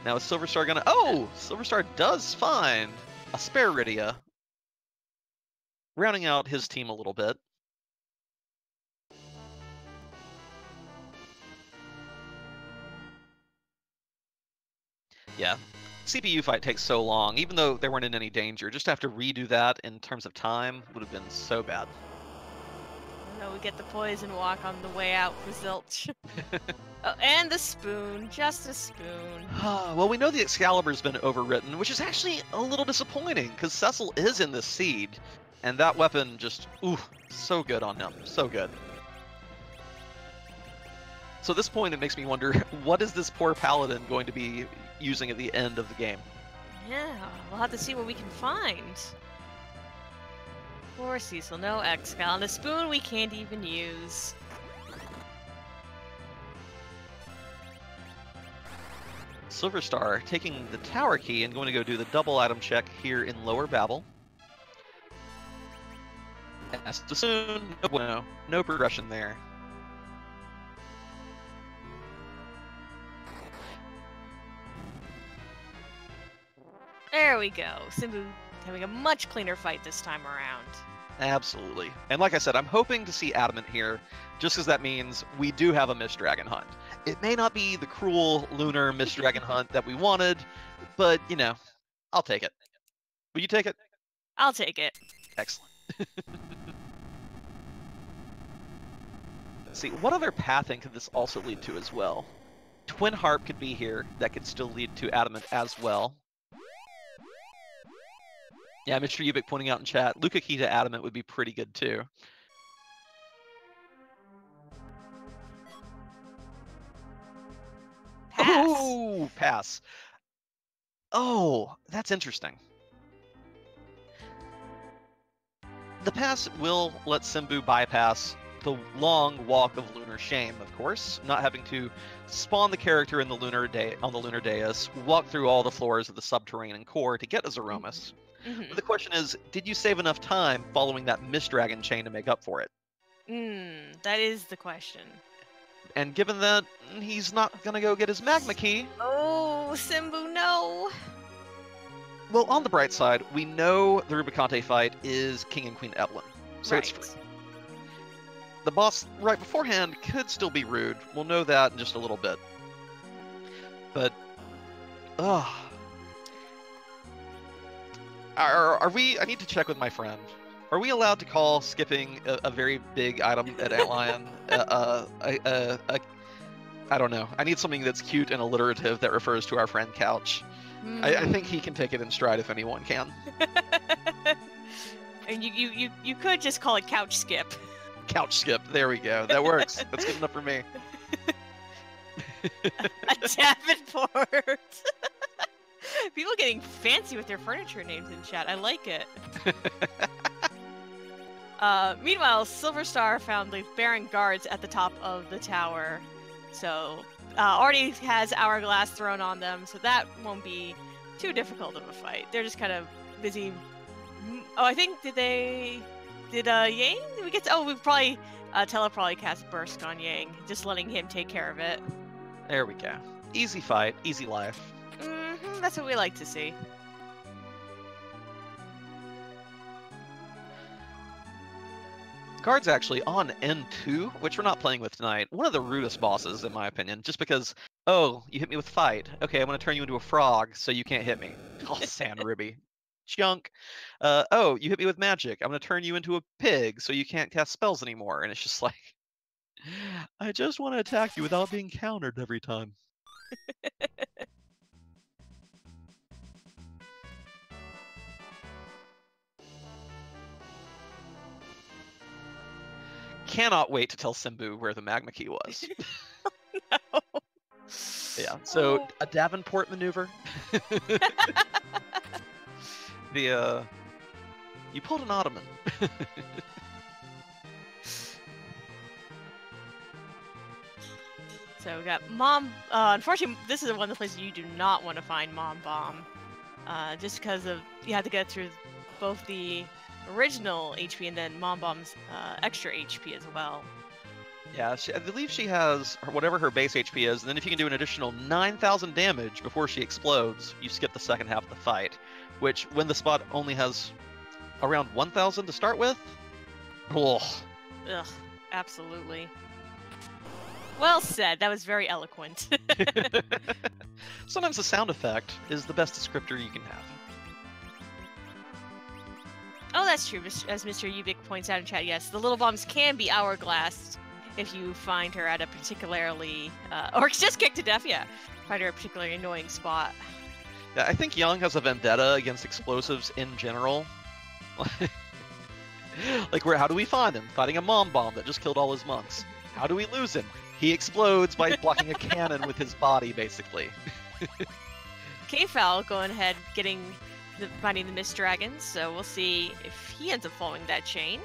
S1: Now is Silver Star gonna... Oh! Silver Star does find a spare Rydia, rounding out his team a little bit. Yeah, CPU fight takes so long, even though they weren't in any danger. Just to have to redo that in terms of time would have been so bad.
S2: No, we get the poison walk on the way out for Zilch. Oh, and the spoon, just a spoon.
S1: Well, we know the Excalibur's been overwritten, which is actually a little disappointing, because Cecil is in this seed, and that weapon just, ooh, so good on him, so good. So at this point, it makes me wonder, what is this poor Paladin going to be using at the end of the game?
S2: Yeah, we'll have to see what we can find. Poor Cecil, no Excal, and a spoon we can't even use.
S1: Silver Star taking the tower key and going to go do the double item check here in Lower Babel. As to soon, no bueno, no progression there.
S2: There we go. Simbu having a much cleaner fight this time around.
S1: Absolutely. And like I said, I'm hoping to see Adamant here, just because that means we do have a Mist Dragon hunt. It may not be the cruel lunar Mist Dragon hunt that we wanted, but, you know, I'll take it. Will you take it?
S2: I'll take it.
S1: Excellent. Let's see, what other pathing could this also lead to as well? Twin Harp could be here. That could still lead to Adamant as well. Yeah, Mr. Ubik pointing out in chat, Luca Key to Adamant would be pretty good too.
S2: pass.
S1: Oh, pass. Oh, that's interesting. The pass will let Simbu bypass the long walk of lunar shame, of course, not having to spawn the character in the lunar on the lunar dais, walk through all the floors of the subterranean core to get to Zeromus.
S2: Mm-hmm.
S1: But the question is, did you save enough time following that Mist Dragon chain to make up for it?
S2: That is the question.
S1: And given that he's not gonna go get his magma key.
S2: Oh, Simbu, no.
S1: Well, on the bright side, we know the Rubicante fight is King and Queen Evelyn, so it's free. The boss right beforehand could still be rude. We'll know that in just a little bit. But, are we? I need to check with my friend. Are we allowed to call skipping a very big item at Antlion? I don't know. I need something that's cute and alliterative that refers to our friend Couch. I think he can take it in stride if anyone can.
S2: And you could just call it couch skip.
S1: Couch skip. There we go. That works. That's good enough for me.
S2: A Davenport. People getting fancy with their furniture names in chat. I like it. Meanwhile, Silver Star found the Baron guards at the top of the tower. So, already has Hourglass thrown on them, so that won't be too difficult of a fight. They're just kind of busy. Oh, I think, did Yang? Did we get to, we probably, Tella probably cast Burst on Yang, just letting him take care of it.
S1: There we go. Easy fight, easy life.
S2: That's what we like to see.
S1: Guard's actually on N2, which we're not playing with tonight. One of the rudest bosses, in my opinion, just because, oh, you hit me with fight. Okay, I'm going to turn you into a frog so you can't hit me. Oh, Sand Ruby. Junk. Oh, you hit me with magic. I'm going to turn you into a pig so you can't cast spells anymore. And it's just like, I just want to attack you without being countered every time. Cannot wait to tell Simbu where the magma key was.
S2: No.
S1: Yeah, so a Davenport maneuver. You pulled an Ottoman.
S2: So we got Mom. Unfortunately, this is one of the places you do not want to find Mom Bomb, just because of you have to get through both the original HP and then Mom Bomb's extra HP as well.
S1: Yeah, I believe she has whatever her base HP is, and then if you can do an additional 9,000 damage before she explodes, you skip the second half of the fight. Which, when the spot only has around 1,000 to start with, ugh,
S2: absolutely. Well said. That was very eloquent.
S1: Sometimes the sound effect is the best descriptor you can have.
S2: Oh, that's true. As Mr. Ubik points out in chat, yes, the little bombs can be hourglass if you find her at a particularly, or just kicked to death, yeah. Find her a particularly annoying spot.
S1: Yeah, I think Young has a vendetta against explosives in general. Like, how do we find him? Fighting a mom bomb that just killed all his monks. How do we lose him? He explodes by blocking a cannon with his body, basically.
S2: K-Fowl going ahead, finding the Mist Dragons, so we'll see if he ends up following that chain.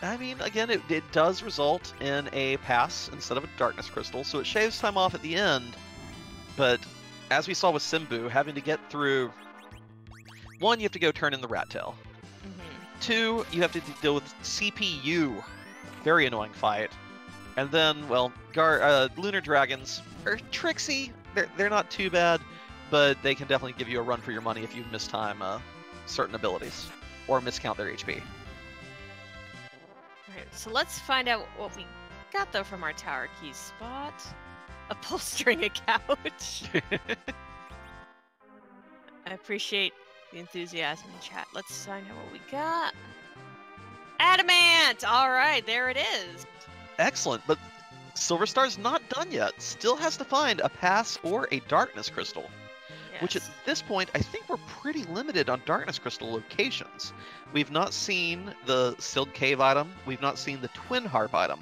S1: I mean, again, it does result in a pass instead of a darkness crystal, so it shaves time off at the end, but as we saw with Simbu, having to get through... One, you have to go turn in the rat tail. Two, you have to deal with CPU. Very annoying fight. And then, well, Lunar Dragons are tricksy. They're not too bad, but they can definitely give you a run for your money if you mistime certain abilities or miscount their HP.
S2: Alright, so let's find out what we got, though, from our tower key spot. Upholstering a couch. I appreciate the enthusiasm in chat. Let's find out what we got. Adamant! Alright, there it is.
S1: Excellent, but Silver Star's not done yet. Still has to find a pass or a darkness crystal. Yes. Which at this point, I think we're pretty limited on darkness crystal locations. We've not seen the sealed cave item. We've not seen the twin harp item.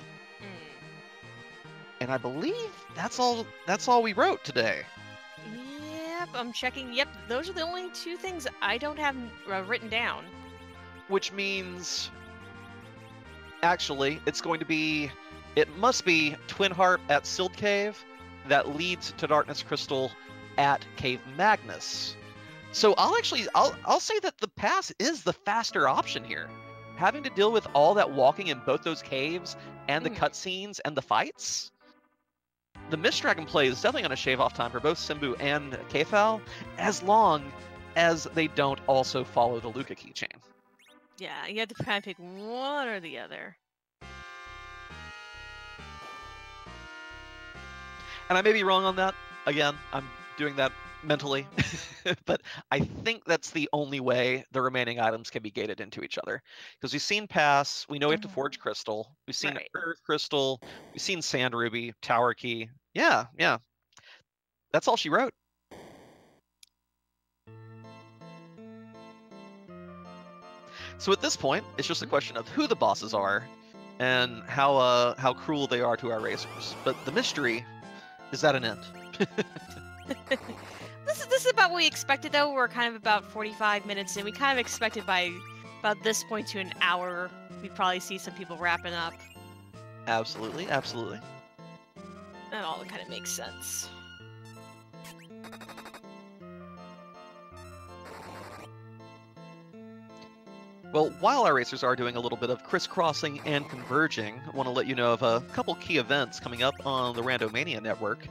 S1: And I believe that's all we wrote today.
S2: Yep, I'm checking. Yep, those are the only two things I don't have written down.
S1: Which means, actually, it must be Twin Harp at Sild Cave that leads to Darkness Crystal at Cave Magnus. So I'll say that the pass is the faster option here. Having to deal with all that walking in both those caves and the cutscenes and the fights, the Mist Dragon play is definitely going to shave off time for both Simbu and Kefal, as long as they don't also follow the Luca keychain.
S2: Yeah, you have to kind of pick one or the other.
S1: And I may be wrong on that. Again, I'm doing that mentally. But I think that's the only way the remaining items can be gated into each other. Because we've seen Pass, we know we have to forge Crystal, we've seen Earth Crystal, we've seen Sand Ruby, Tower Key. Yeah. That's all she wrote. So at this point, it's just a question of who the bosses are and how cruel they are to our racers. But the mystery is at an end.
S2: This is about what we expected, though. We're kind of about 45 minutes in. We kind of expected by about this point to an hour, we'd probably see some people wrapping up.
S1: Absolutely.
S2: That all kind of makes sense.
S1: Well, while our racers are doing a little bit of crisscrossing and converging, I want to let you know of a couple key events coming up on the Randomania network.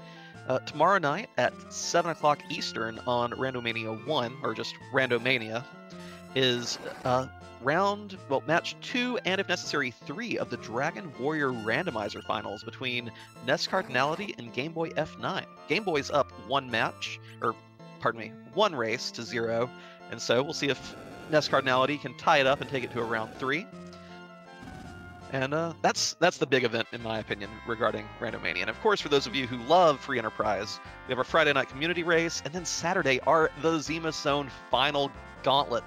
S1: Tomorrow night at 7 o'clock Eastern on Randomania 1, or just Randomania, is match 2 and, if necessary, 3 of the Dragon Warrior Randomizer finals between NES Cardinality and Game Boy F9. Game Boy's up one race to 0, and so we'll see if NES Cardinality can tie it up and take it to a round 3. And that's the big event, in my opinion, regarding Randomania. And of course, for those of you who love Free Enterprise, we have our Friday night community race, and then Saturday, the Zeromus Zone final gauntlet.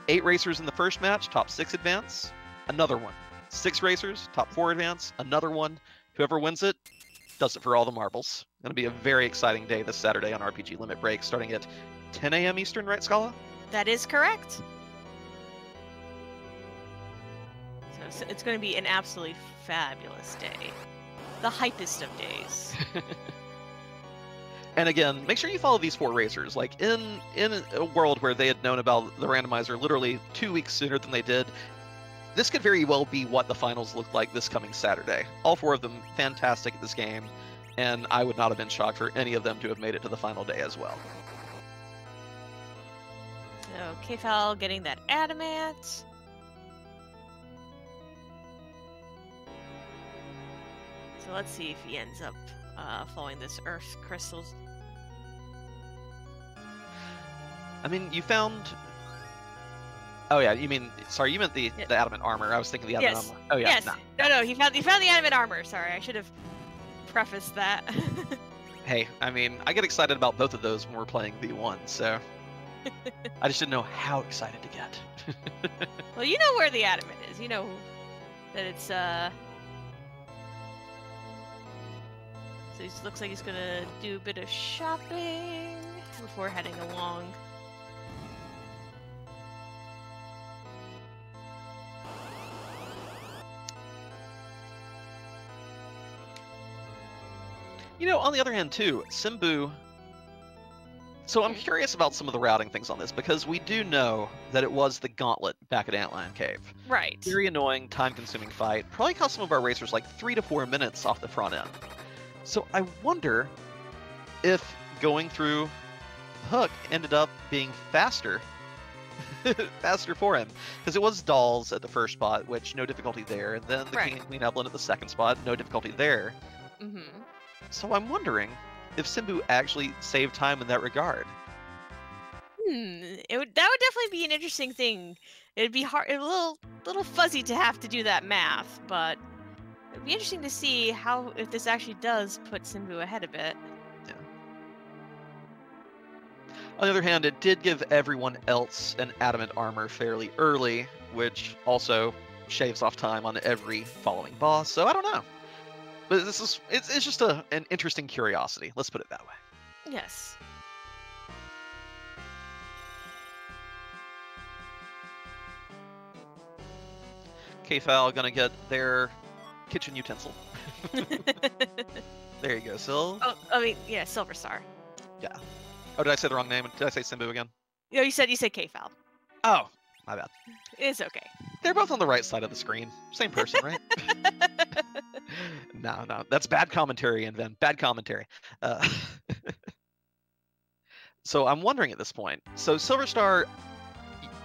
S1: 8 racers in the first match, top 6 advance, another one. 6 racers, top 4 advance, another one. Whoever wins it does it for all the marbles. It's going to be a very exciting day this Saturday on RPG Limit Break, starting at 10 a.m. Eastern, right, Scala?
S2: That is correct. So it's going to be an absolutely fabulous day. The hypest of days.
S1: And again, make sure you follow these 4 racers. Like, in a world where they had known about the randomizer literally 2 weeks sooner than they did, this could very well be what the finals look like this coming Saturday. All 4 of them fantastic at this game, and I would not have been shocked for any of them to have made it to the final day as well.
S2: So, Kefal getting that adamant. So let's see if he ends up following this Earth Crystals.
S1: I mean, you found... Oh yeah, you meant the adamant armor. I was thinking the adamant armor. Oh yeah,
S2: yes. No, he found the adamant armor. Sorry, I should have prefaced that.
S1: Hey, I mean, I get excited about both of those when we're playing V1, so... I just didn't know how excited to get.
S2: Well, you know where the adamant is. You know that it's, So he looks like he's gonna do a bit of shopping before heading along.
S1: You know, on the other hand, too, Simbu... So I'm curious about some of the routing things on this, because we do know that it was the gauntlet back at Antlion Cave.
S2: Right.
S1: Very annoying, time-consuming fight. Probably cost some of our racers like 3 to 4 minutes off the front end. So I wonder if going through Hook ended up being faster. Faster for him. Because it was Dolls at the first spot, which no difficulty there. And then the King and Queen Evelyn at the second spot, no difficulty there.
S2: Mm-hmm. So
S1: I'm wondering if Simbu actually saved time in that regard.
S2: That would definitely be an interesting thing. It'd be hard, a little fuzzy to have to do that math, but it'd be interesting to see if this actually does put Simbu ahead a bit.
S1: Yeah. On the other hand, it did give everyone else an adamant armor fairly early, which also shaves off time on every following boss. So I don't know. But it's just an interesting curiosity. Let's put it that way.
S2: Yes.
S1: K-Fal gonna get their kitchen utensil. There you go, Sil.
S2: Oh, I mean, yeah, Silver Star.
S1: Yeah. Oh, did I say the wrong name? Did I say Simbu again?
S2: No, you said K-Fal.
S1: Oh, my bad.
S2: It's okay.
S1: They're both on the right side of the screen. Same person, right? No, that's bad commentary, and then bad commentary. So I'm wondering at this point. So Silver Star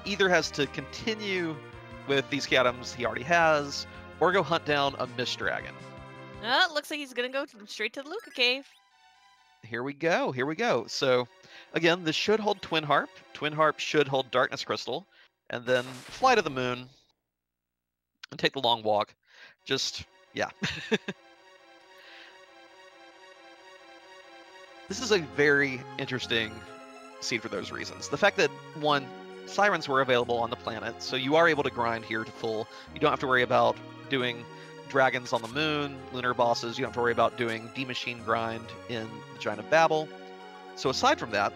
S1: either has to continue with these key items he already has, or go hunt down a Mist Dragon.
S2: It looks like he's gonna go straight to the Luca Cave.
S1: Here we go. Here we go. So, again, this should hold Twin Harp. Twin Harp should hold Darkness Crystal, and then fly to the moon and take the long walk. Just, yeah. This is a very interesting seed for those reasons. The fact that, one, sirens were available on the planet, so you are able to grind here to full. You don't have to worry about doing dragons on the moon, lunar bosses. You don't have to worry about doing D-Machine grind in the Giant of Babel. So aside from that,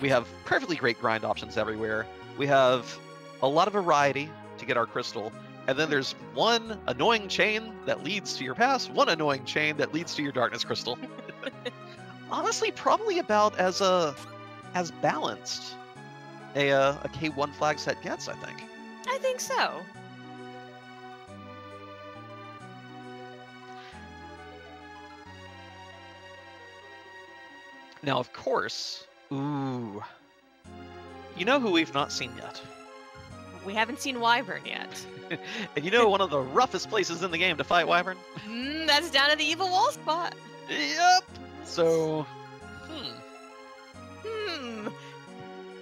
S1: we have perfectly great grind options everywhere. We have a lot of variety to get our crystal, and then there's one annoying chain that leads to your pass, one annoying chain that leads to your darkness crystal. Honestly, probably about as balanced a K1 flag set gets, I think.
S2: I think so.
S1: Now, of course, ooh, you know who we've not seen yet?
S2: We haven't seen Wyvern yet.
S1: And you know one of the roughest places in the game to fight Wyvern?
S2: That's down at the evil wall spot.
S1: Yep. So,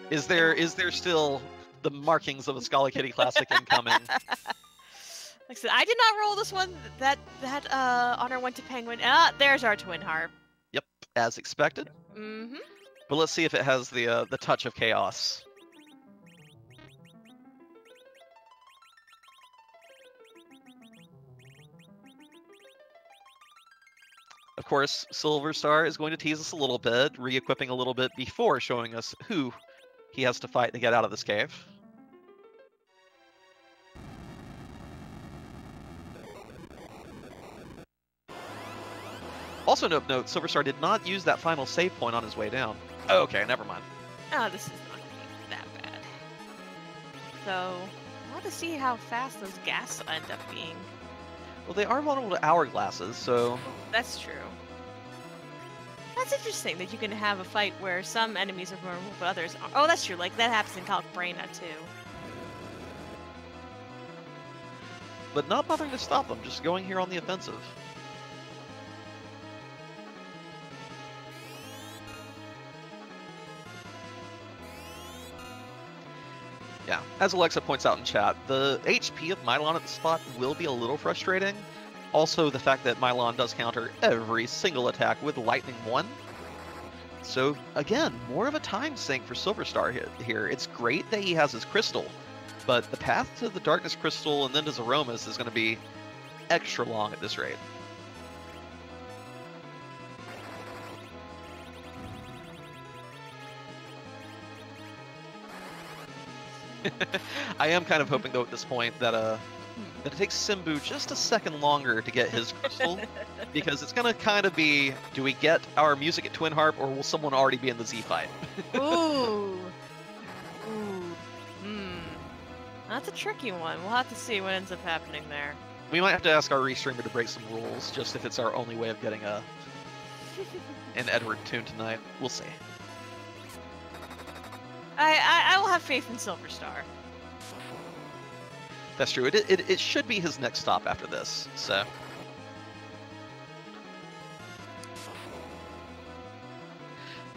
S1: Is there still the markings of a Scala Kitty Classic incoming?
S2: Like I said, I did not roll this one. That honor went to Penguin. There's our Twin Harp.
S1: Yep, as expected.
S2: Mm-hmm.
S1: But let's see if it has the touch of chaos. Of course, Silver Star is going to tease us a little bit, re-equipping a little bit before showing us who he has to fight to get out of this cave. Also note, Silver Star did not use that final save point on his way down. Oh, okay, never mind.
S2: Oh, this is not going to be that bad. So, I want to see how fast those gas end up being.
S1: Well, they are vulnerable to hourglasses, so...
S2: That's true. That's interesting that you can have a fight where some enemies are vulnerable, but others aren't. Oh, that's true. Like, that happens in Calcbrana, too.
S1: But not bothering to stop them, just going here on the offensive. Yeah, as Alexa points out in chat, the HP of Mylon at the spot will be a little frustrating. Also, the fact that Mylon does counter every single attack with Lightning 1. So, again, more of a time sink for Silver Star here. It's great that he has his crystal, but the path to the Darkness Crystal and then to Zeromus is going to be extra long at this rate. I am kind of hoping, though, at this point that it takes Simbu just a second longer to get his crystal, because it's going to kind of be, do we get our music at Twin Harp, or will someone already be in the Z fight?
S2: Ooh. That's a tricky one. We'll have to see what ends up happening there.
S1: We might have to ask our restreamer to break some rules, just if it's our only way of getting an Edward tune tonight. We'll see.
S2: I will have faith in Silver Star.
S1: That's true. It should be his next stop after this, so...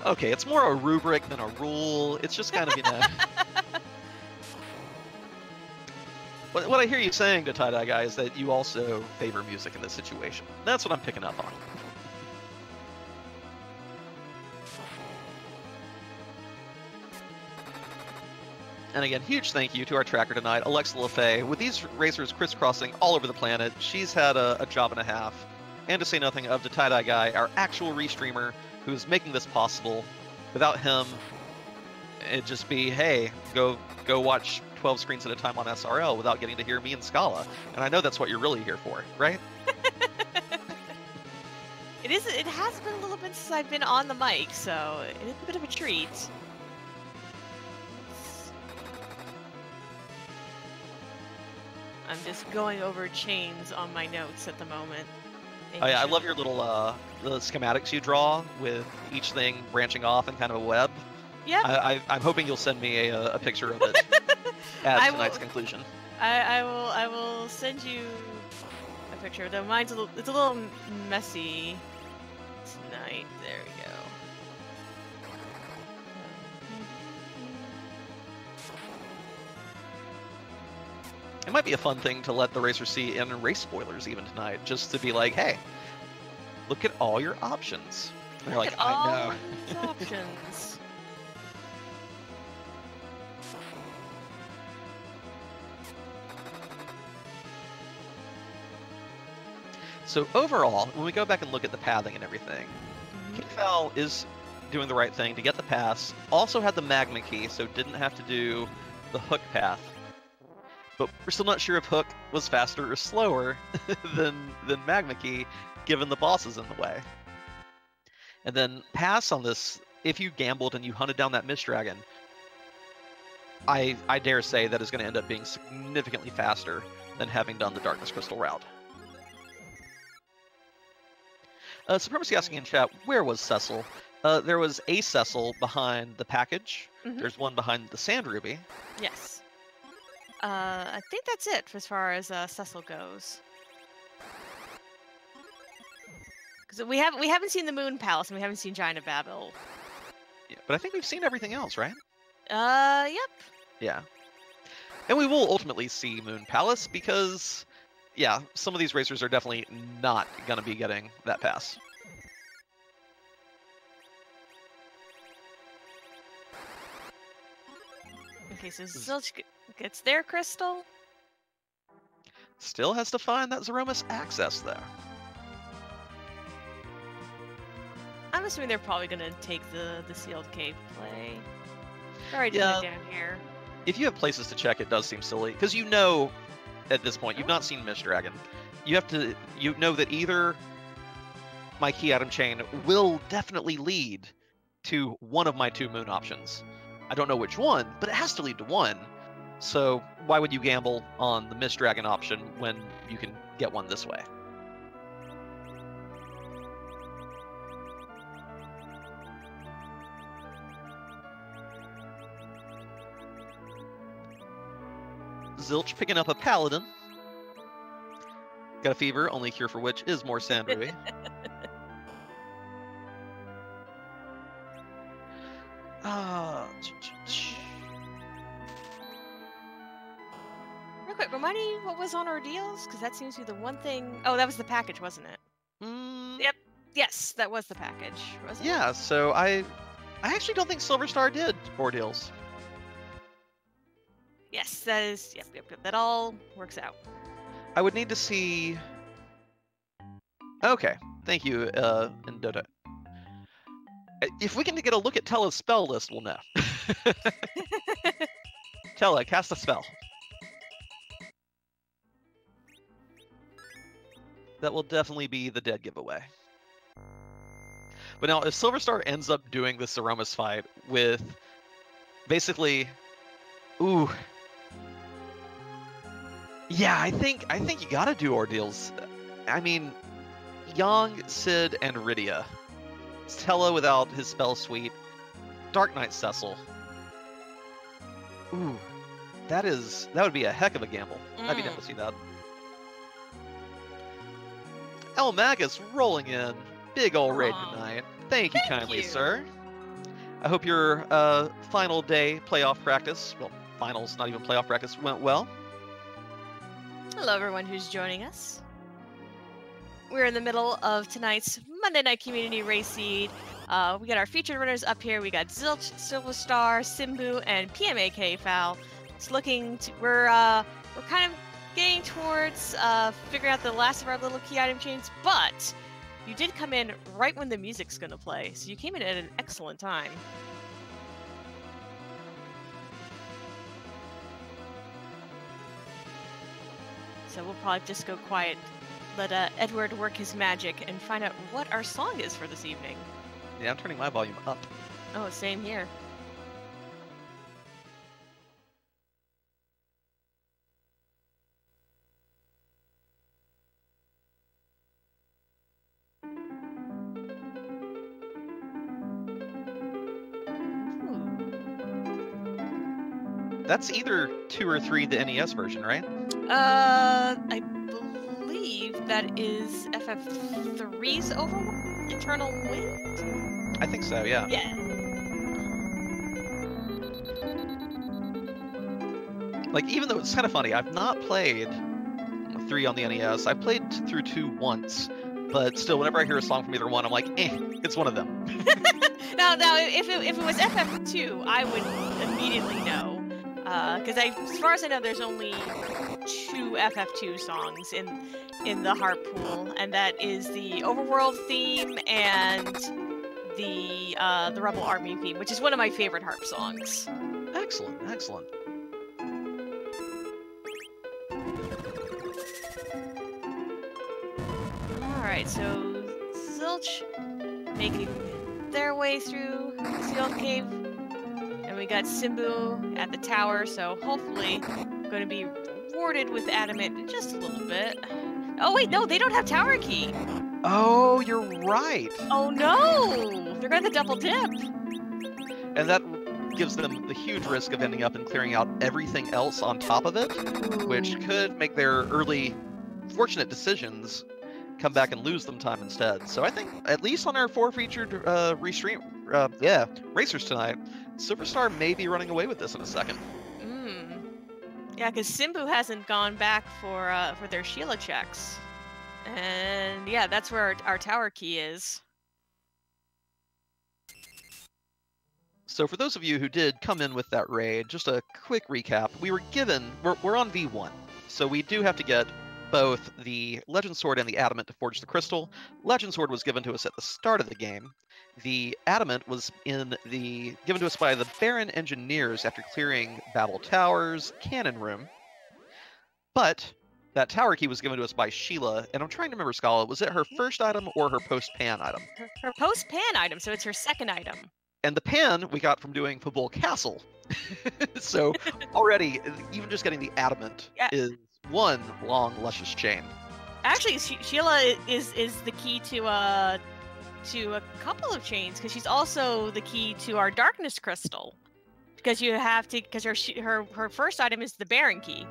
S1: Okay, it's more a rubric than a rule. It's just kind of, you know... What I hear you saying to Tie-Dye Guy is that you also favor music in this situation. That's what I'm picking up on. And again, huge thank you to our tracker tonight, Alexa LaFay. With these racers crisscrossing all over the planet, she's had a job and a half. And to say nothing of the Tie-Dye Guy, our actual restreamer, who's making this possible. Without him, it'd just be, hey, go watch 12 screens at a time on SRL without getting to hear me and Scala. And I know that's what you're really here for, right?
S2: It has been a little bit since I've been on the mic, so it is a bit of a treat. I'm just going over chains on my notes at the moment.
S1: Oh yeah, I love your little the schematics you draw with each thing branching off in kind of a web.
S2: Yeah.
S1: I'm hoping you'll send me a picture of it at tonight's conclusion.
S2: I will send you a picture. Though mine's it's a little messy tonight. There we go.
S1: It might be a fun thing to let the racers see in race spoilers even tonight, just to be like, hey, look at all your options. And they're like, I know.
S2: Options.
S1: So overall, when we go back and look at the pathing and everything, Kingfowl is doing the right thing to get the pass. Also had the magma key, so didn't have to do the hook path. But we're still not sure if Hook was faster or slower than Magma Key, given the bosses in the way. And then pass on this, if you gambled and you hunted down that Mist Dragon, I dare say that is going to end up being significantly faster than having done the Darkness Crystal route. Supremacy asking in chat, where was Cecil? There was a Cecil behind the package. There's one behind the Sand Ruby.
S2: Yes. I think that's it as far as Cecil goes. Because we haven't seen the Moon Palace and we haven't seen Giant of Babel.
S1: Yeah, but I think we've seen everything else, right?
S2: Yep.
S1: Yeah. And we will ultimately see Moon Palace because, yeah, some of these racers are definitely not going to be getting that pass.
S2: Okay, so Zilch gets their crystal.
S1: Still has to find that Zeromus access, though.
S2: I'm assuming they're probably going to take the sealed cave play. Alright,
S1: yeah.
S2: Down here.
S1: If you have places to check, it does seem silly. Because you know, at this point, you've not seen Mist Dragon. You know that either my key item chain will definitely lead to one of my two moon options. I don't know which one, but it has to lead to one. So why would you gamble on the Mist Dragon option when you can get one this way? Zilch picking up a Paladin. Got a fever, only cure for which is more Sand Ruby.
S2: Real quick, remind me what was on Ordeals? Because that seems to be the one thing... Oh, that was the package, wasn't it? Yep. Yes, that was the package, wasn't it?
S1: Yeah, so I actually don't think Silver Star did Ordeals.
S2: Yes, that is... Yep. That all works out.
S1: I would need to see... Okay, thank you, Indota. If we can get a look at Tella's spell list, we'll know. Tella, cast a spell. That will definitely be the dead giveaway. But now, if Silver Star ends up doing the Zeromus fight with basically... Ooh. Yeah, I think you gotta do Ordeals. I mean, Yang, Sid, and Rydia. Tella without his spell suite. Dark Knight Cecil. Ooh. That would be a heck of a gamble. I'd be down to see that. El Magus rolling in. Big ol' raid tonight. Thank you kindly, sir. I hope your final day playoff practice, well, finals, not even playoff practice, went well.
S2: Hello, everyone who's joining us. We're in the middle of tonight's Monday Night Community Race Seed. We got our featured runners up here. We got Zilch, Silver Star, Simbu, and PMAK Foul. It's looking to, we're kind of getting towards figuring out the last of our little key item chains, but you did come in right when the music's gonna play, so you came in at an excellent time. So we'll probably just go quiet, let Edward work his magic, and find out what our song is for this evening.
S1: Yeah, I'm turning my volume up.
S2: Oh, same here.
S1: That's either 2 or 3 the NES version, right?
S2: I believe that is FF3's Overworld, Eternal Wind?
S1: I think so, yeah.
S2: Yeah.
S1: Like, even though it's kind of funny, I've not played 3 on the NES. I played through 2 once, but still, whenever I hear a song from either one, I'm like, it's one of them.
S2: Now, if it was FF2, I would immediately know. Because as far as I know, there's only 2 FF2 songs in the harp pool, and that is the Overworld theme and the Rebel Army theme, which is one of my favorite harp songs.
S1: Excellent, excellent.
S2: Alright, so Zilch making their way through the sealed cave. And we got Simbu at the tower, so hopefully going to be rewarded with adamant in just a little bit. Oh wait, no, they don't have tower key.
S1: Oh, you're right.
S2: Oh no! They're going to double dip.
S1: And that gives them the huge risk of ending up and clearing out everything else on top of it, which could make their early fortunate decisions come back and lose them time instead. So I think, at least on our 4 featured racers tonight, Superstar may be running away with this in a second.
S2: Yeah, because Simbu hasn't gone back for their Sheila checks. And yeah, that's where our tower key is.
S1: So for those of you who did come in with that raid, just a quick recap. We were given, we're on V1, so we do have to get both the Legend Sword and the Adamant to forge the crystal. Legend Sword was given to us at the start of the game. The Adamant was given to us by the Baron Engineers after clearing Babel Towers, Cannon Room. But that tower key was given to us by Sheila, and I'm trying to remember, Scala, was it her first item or her post-pan item?
S2: Her post-pan item, so it's her second item.
S1: And the pan we got from doing Fabul Castle. So already, even just getting the Adamant is one long, luscious chain.
S2: Actually, Sheila is the key to a couple of chains, because she's also the key to our darkness crystal. Because her first item is the Baron key,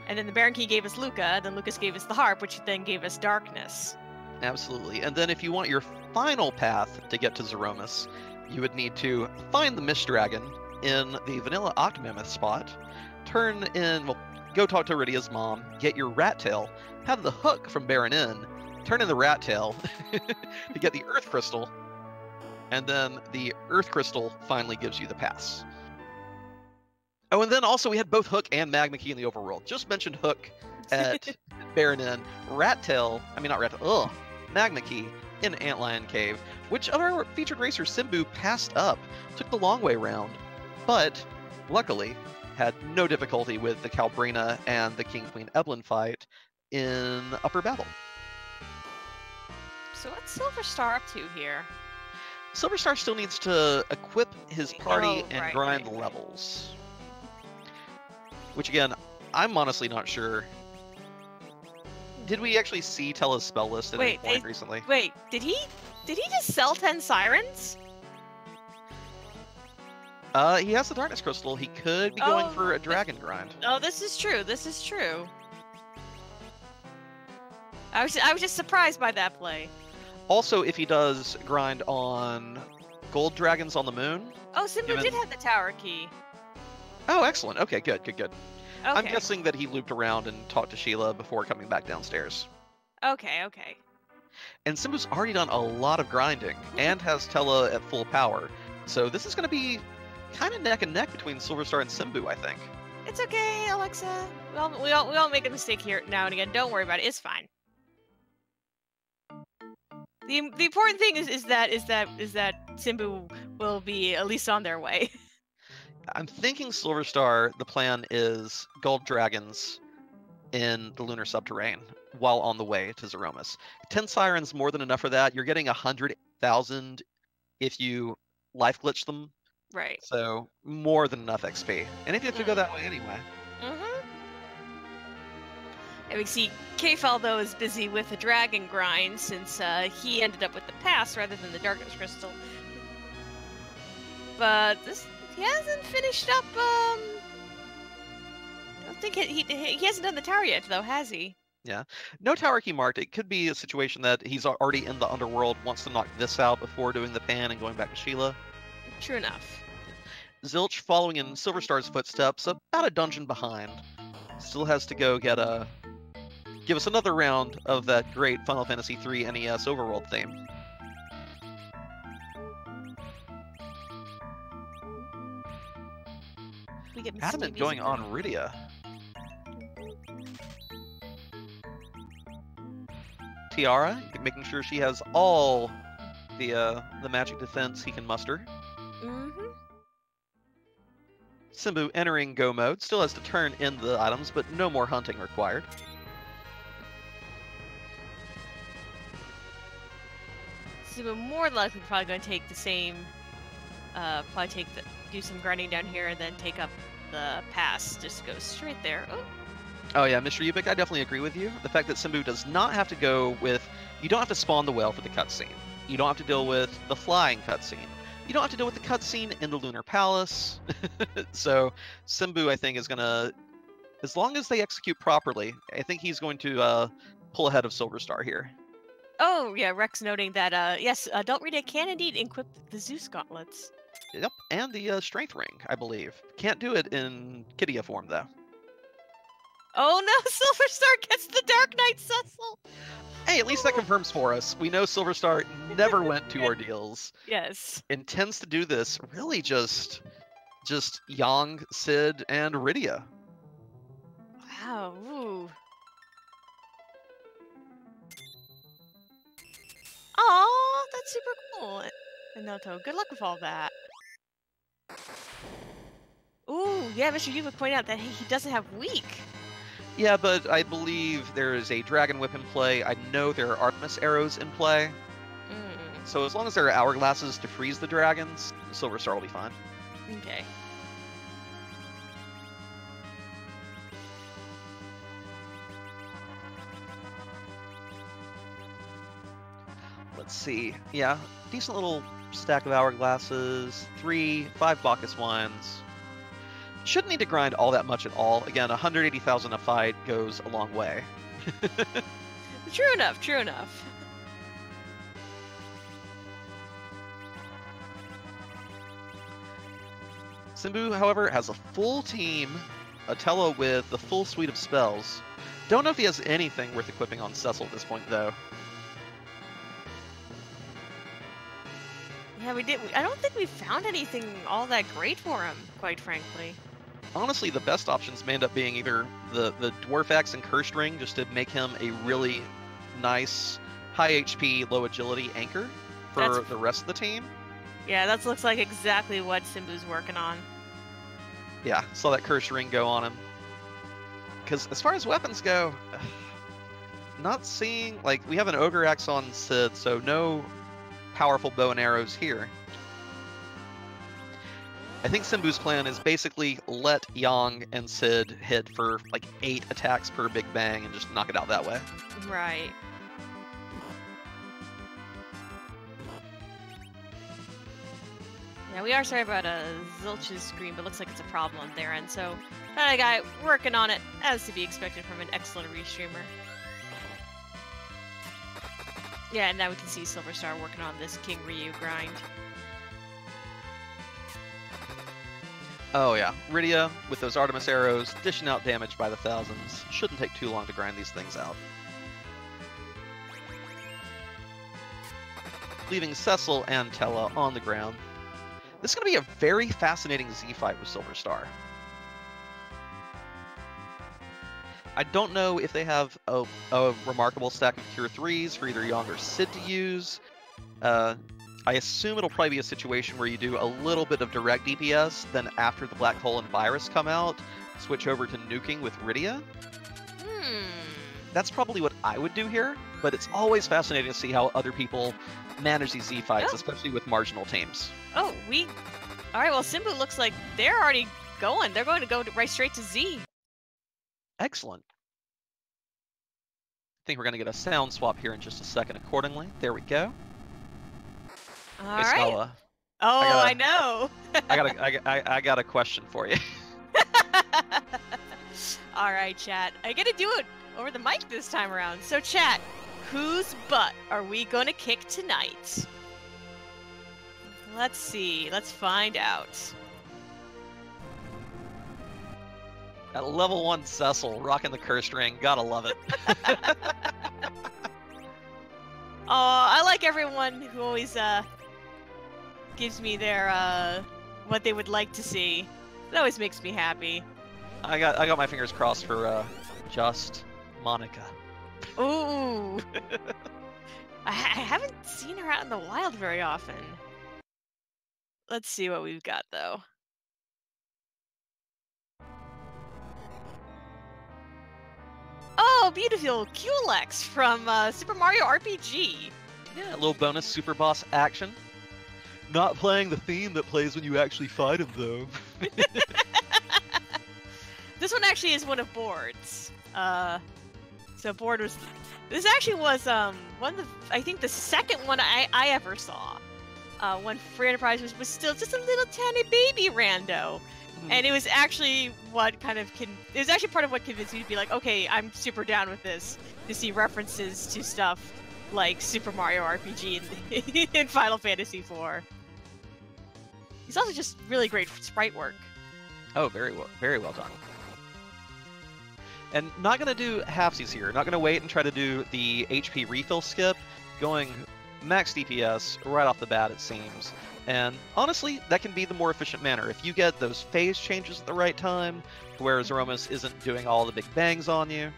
S2: and then the Baron key gave us Luca, then Lucas gave us the harp, which then gave us darkness.
S1: Absolutely. And then if you want your final path to get to Zeromus, you would need to find the Mist Dragon in the Vanilla Octomammoth spot, go talk to Iridia's mom, get your rat tail, have the hook from Baron Inn, turn in the rat tail to get the Earth Crystal, and then the Earth Crystal finally gives you the pass. Oh, and then also we had both Hook and Magma Key in the Overworld. Just mentioned Hook at Baron Inn, Magma Key in Antlion Cave, which of our featured racers, Simbu, passed up, took the long way round, but luckily had no difficulty with the Calbrina and the King Queen Evelyn fight in Upper Babel.
S2: So what's Silver Star up to here?
S1: Silver Star still needs to equip his party and grind the levels. Which again, I'm honestly not sure. Did we actually see Tella's spell list at any point recently?
S2: Wait, did he just sell 10 sirens?
S1: He has the Darkness Crystal. He could be going for a dragon grind.
S2: Oh, this is true. This is true. I was just surprised by that play.
S1: Also, if he does grind on gold dragons on the moon.
S2: Oh, Simbu did have the tower key.
S1: Oh, excellent. Okay, good.
S2: Okay.
S1: I'm guessing that he looped around and talked to Sheila before coming back downstairs.
S2: Okay.
S1: And Simbu's already done a lot of grinding and has Tella at full power. So this is going to be kind of neck and neck between Silver Star and Simbu, I think.
S2: It's okay, Alexa. We all make a mistake here now and again. Don't worry about it. It's fine. The important thing is that Simbu will be at least on their way. I'm
S1: thinking Silver Star, the plan is gold dragons in the lunar subterrane while on the way to Zeromus. 10 sirens more than enough for that. You're getting 100,000 if you life glitch them.
S2: Right.
S1: So more than enough XP. And if you have to go that way anyway.
S2: And we see Kfal, though, is busy with a dragon grind since he ended up with the pass rather than the darkness crystal. But he hasn't finished up. I don't think he hasn't done the tower yet, though, has he?
S1: Yeah. No tower key marked. It could be a situation that he's already in the underworld, wants to knock this out before doing the pan and going back to Sheila.
S2: True enough.
S1: Zilch following in Silverstar's footsteps, about a dungeon behind. Still has to go give us another round of that great Final Fantasy III NES overworld theme.
S2: We get
S1: Adamant going on Rydia. Tiara, making sure she has all the magic defense he can muster. Simbu entering go mode, still has to turn in the items, but no more hunting required.
S2: Simbu more likely probably going to take the same, do some grinding down here and then take up the pass. Just go straight there.
S1: Oh yeah, Mr. Ubik, I definitely agree with you. The fact that Simbu does not have to go with, you don't have to spawn the whale for the cutscene. You don't have to deal with the flying cutscene. You don't have to deal with the cutscene in the Lunar Palace. So Simbu, I think, is gonna, as long as they execute properly, I think he's going to pull ahead of Silverstar here.
S2: Oh yeah, Rex noting that yes, Adult Rita can indeed equip the Zeus gauntlets.
S1: Yep, and the Strength Ring, I believe. Can't do it in Kydia form though.
S2: Oh no, Silverstar gets the Dark Knight Cecil!
S1: Hey, at least that confirms for us. We know Silverstar never went to ordeals.
S2: Yes.
S1: Intends to do this really just Yang, Sid, and Rydia.
S2: Wow. Ooh. Aw, that's super cool. Noto, good luck with all that. Ooh, yeah, Mr. Yu would point out that he doesn't have weak.
S1: Yeah, but I believe there is a Dragon Whip in play. I know there are Artemis arrows in play. So as long as there are hourglasses to freeze the dragons, Silverstar will be fine.
S2: Okay.
S1: Let's see. Yeah, decent little stack of hourglasses. 5 Bacchus wines. Shouldn't need to grind all that much at all. Again, 180,000 a fight goes a long way.
S2: True enough, true enough.
S1: Simbu, however, has a full team. Atella with the full suite of spells. Don't know if he has anything worth equipping on Cecil at this point, though.
S2: Yeah, we did. I don't think we found anything all that great for him, quite frankly.
S1: Honestly, the best options may end up being either the Dwarf Axe and Cursed Ring, just to make him a really nice, high HP, low agility anchor for the rest of the team.
S2: Yeah, that looks like exactly what Simbu's working on.
S1: Yeah, saw that Cursed Ring go on him. Because as far as weapons go, not seeing, like, we have an Ogre Axe on Sid, so no powerful bow and arrows here. I think Simbu's plan is basically let Yang and Sid hit for like 8 attacks per Big Bang and just knock it out that way.
S2: Right. Yeah, we are sorry about Zilch's screen, but looks like it's a problem on their end. So, that guy working on it, as to be expected from an excellent restreamer. Yeah, and now we can see Silverstar working on this King Ryu grind.
S1: Oh yeah, Rydia with those Artemis arrows, dishing out damage by the thousands. Shouldn't take too long to grind these things out. Leaving Cecil and Tella on the ground. This is going to be a very fascinating Z fight with Silverstar. I don't know if they have a remarkable stack of Cure 3s for either Yang or Sid to use. I assume it'll probably be a situation where you do a little bit of direct DPS, then after the Black Hole and Virus come out, switch over to nuking with Rydia. that's probably what I would do here, but it's always fascinating to see how other people manage these Z fights, especially with marginal teams.
S2: Oh, all right, well, Simbu looks like they're already going. They're going to go right straight to Z.
S1: Excellent. I think we're going to get a sound swap here in just a second accordingly. There we go.
S2: All
S1: Hey,
S2: right.
S1: Scala,
S2: I know.
S1: I got a question for you.
S2: All right, chat. I got to do it over the mic this time around. So, chat, whose butt are we going to kick tonight? Let's see. Let's find out.
S1: At level 1 Cecil, rocking the cursed ring. Gotta love it.
S2: Oh, I like everyone who always gives me their what they would like to see. It always makes me happy.
S1: I got my fingers crossed for just Monica.
S2: Ooh. I haven't seen her out in the wild very often. Let's see what we've got though. Oh, beautiful Culex from Super Mario RPG.
S1: Yeah, a little bonus super boss action. Not playing the theme that plays when you actually fight him, though.
S2: This one actually is one of Board's. So Board was... This actually was one of the... I think the second one I ever saw. When Free Enterprise was still just a little tiny baby rando. And it was actually what kind of it was actually part of what convinced me to be like, okay, I'm super down with this, to see references to stuff like Super Mario RPG in Final Fantasy IV. He's also just really great sprite work.
S1: Oh, very well done. And not gonna do halfsies here. Not gonna wait and try to do the HP refill skip. Going max DPS right off the bat, it seems. And honestly, that can be the more efficient manner. If you get those phase changes at the right time, where Zeromus isn't doing all the big bangs on you,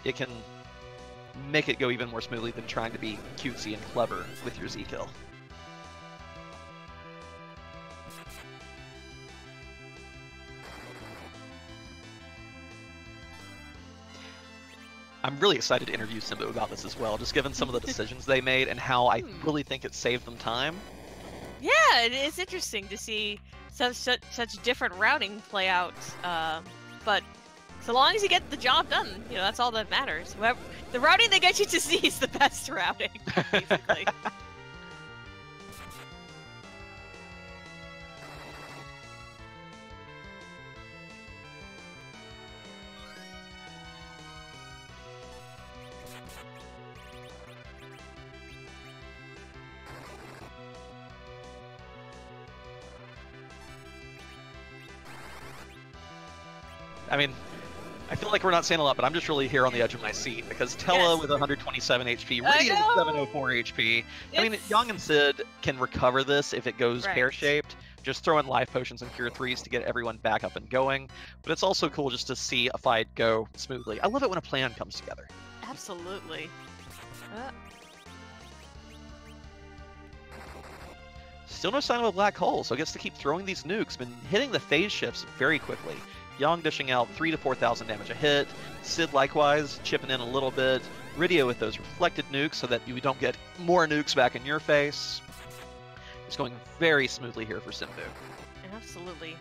S1: it can make it go even more smoothly than trying to be cutesy and clever with your Z-kill. I'm really excited to interview Simbu about this as well, just given some of the decisions they made and how I really think it saved them time.
S2: Yeah, it is interesting to see such different routing play out. But so long as you get the job done, that's all that matters. The routing they get you to see is the best routing, basically.
S1: I mean, I feel like we're not saying a lot, but I'm just really here on the edge of my seat because Tella with 127 HP, Rydia with 704 HP. I mean, Yang and Sid can recover this if it goes pear-shaped. Just throw in life potions and cure 3s to get everyone back up and going. But it's also cool just to see a fight go smoothly. I love it when a plan comes together.
S2: Absolutely.
S1: Still no sign of a black hole, so it gets to keep throwing these nukes. Been hitting the phase shifts very quickly. Yang dishing out 3,000 to 4,000 damage a hit. Sid likewise chipping in a little bit. Rydia with those reflected nukes so that you don't get more nukes back in your face. It's going very smoothly here for Simbu.
S2: Absolutely.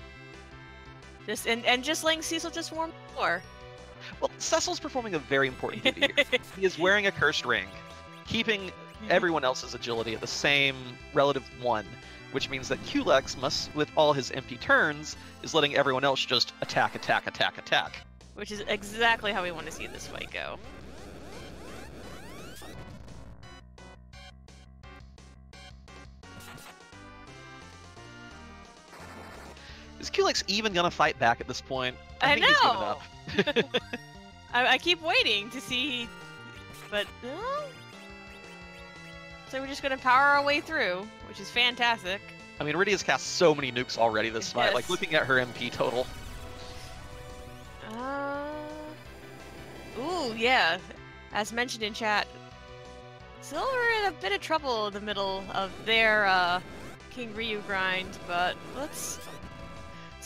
S2: Just letting Cecil just warm more.
S1: Well, Cecil's performing a very important duty here. He is wearing a cursed ring, keeping everyone else's agility at the same relative 1. Which means that Culex must, with all his empty turns, is letting everyone else just attack.
S2: Which is exactly how we want to see this fight go.
S1: Is Culex even gonna fight back at this point?
S2: I
S1: think
S2: know!
S1: He's given up.
S2: I keep waiting to see, but so we're just gonna power our way through, which is fantastic.
S1: I mean, Rydia's cast so many nukes already this fight. Like, looking at her MP total.
S2: Ooh, yeah. As mentioned in chat, Silver in a bit of trouble in the middle of their King Ryu grind, but let's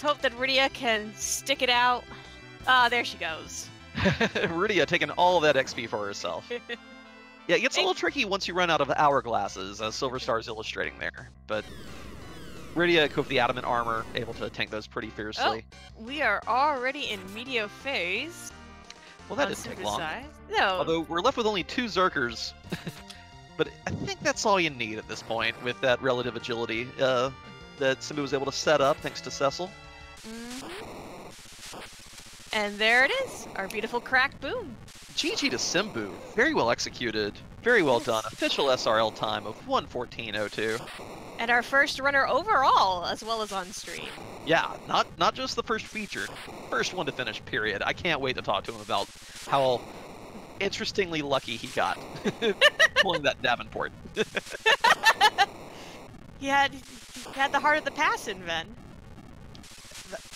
S2: hope that Rydia can stick it out. Ah, there she goes.
S1: Rydia taking all of that XP for herself. Yeah, it gets a little tricky once you run out of hourglasses, as Silver Star's illustrating there. But Rydia, with the adamant armor, able to tank those pretty fiercely.
S2: Oh, we are already in medio phase.
S1: Well, that didn't take long.
S2: No.
S1: Although we're left with only 2 Zerkers. But I think that's all you need at this point with that relative agility that Simbu was able to set up thanks to Cecil.
S2: And there it is, our beautiful cracked boom.
S1: GG to Simbu. Very well executed. Very well done. Official SRL time of 1:14:02.
S2: And our first runner overall, as well as on stream.
S1: Yeah, not just the first feature. First one to finish, period. I can't wait to talk to him about how interestingly lucky he got pulling that Davenport.
S2: He had the heart of the pass in Ven.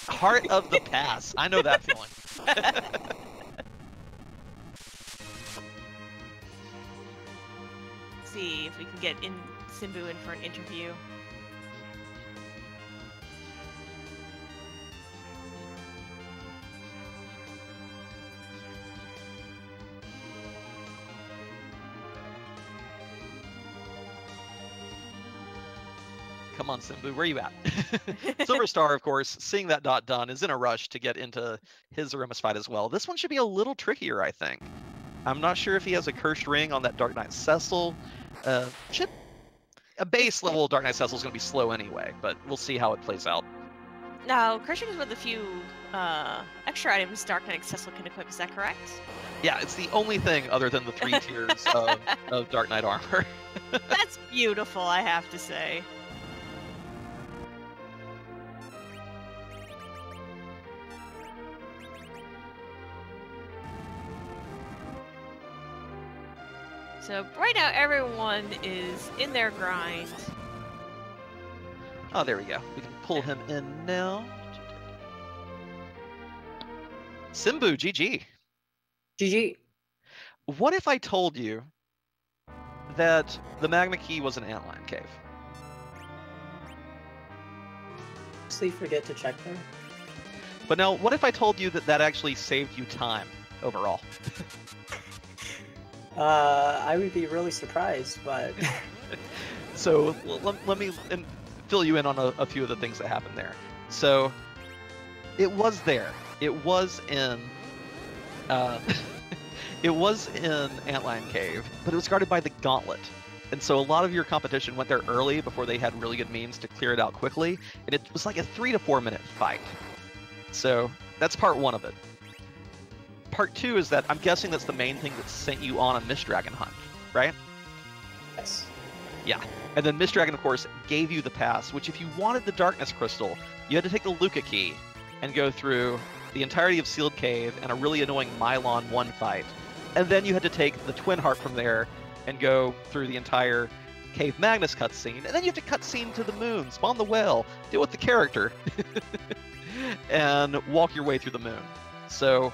S1: Heart of the pass. I know that feeling.
S2: See if we can get Simbu in for an interview.
S1: Come on, Simbu, where you at? Silver Star, of course, seeing that dot done, is in a rush to get into his Zeromus fight as well. This one should be a little trickier, I think. I'm not sure if he has a Cursed Ring on that Dark Knight Cecil. A base level Dark Knight Cecil is going to be slow anyway, but we'll see how it plays out.
S2: Now, Cursed Ring is one of the few extra items Dark Knight Cecil can equip, is that correct?
S1: Yeah, it's the only thing other than the 3 tiers of Dark Knight armor.
S2: That's beautiful, I have to say. So right now everyone is in their grind.
S1: Oh, there we go. We can pull him in now. Simbu, GG.
S3: GG.
S1: What if I told you that the Magma Key was an antlion cave?
S3: Honestly, forget to check there.
S1: But now, what if I told you that that actually saved you time overall?
S3: I would be really surprised, but...
S1: So, let me fill you in on a few of the things that happened there. So, it was there. It was in... it was in Antlion Cave, but it was guarded by the Gauntlet. And so a lot of your competition went there early before they had really good means to clear it out quickly, and it was like a 3 to 4 minute fight. So, that's part 1 of it. Part 2 is that I'm guessing that's the main thing that sent you on a Mist Dragon hunt, right?
S3: Yes.
S1: Yeah. And then Mist Dragon, of course, gave you the pass, which if you wanted the Darkness Crystal, you had to take the Luca Key and go through the entirety of Sealed Cave and a really annoying Mylon 1 fight. And then you had to take the Twin Heart from there and go through the entire Cave Magnus cutscene. And then you have to cutscene to the moon, spawn the whale, deal with the character, and walk your way through the moon. So...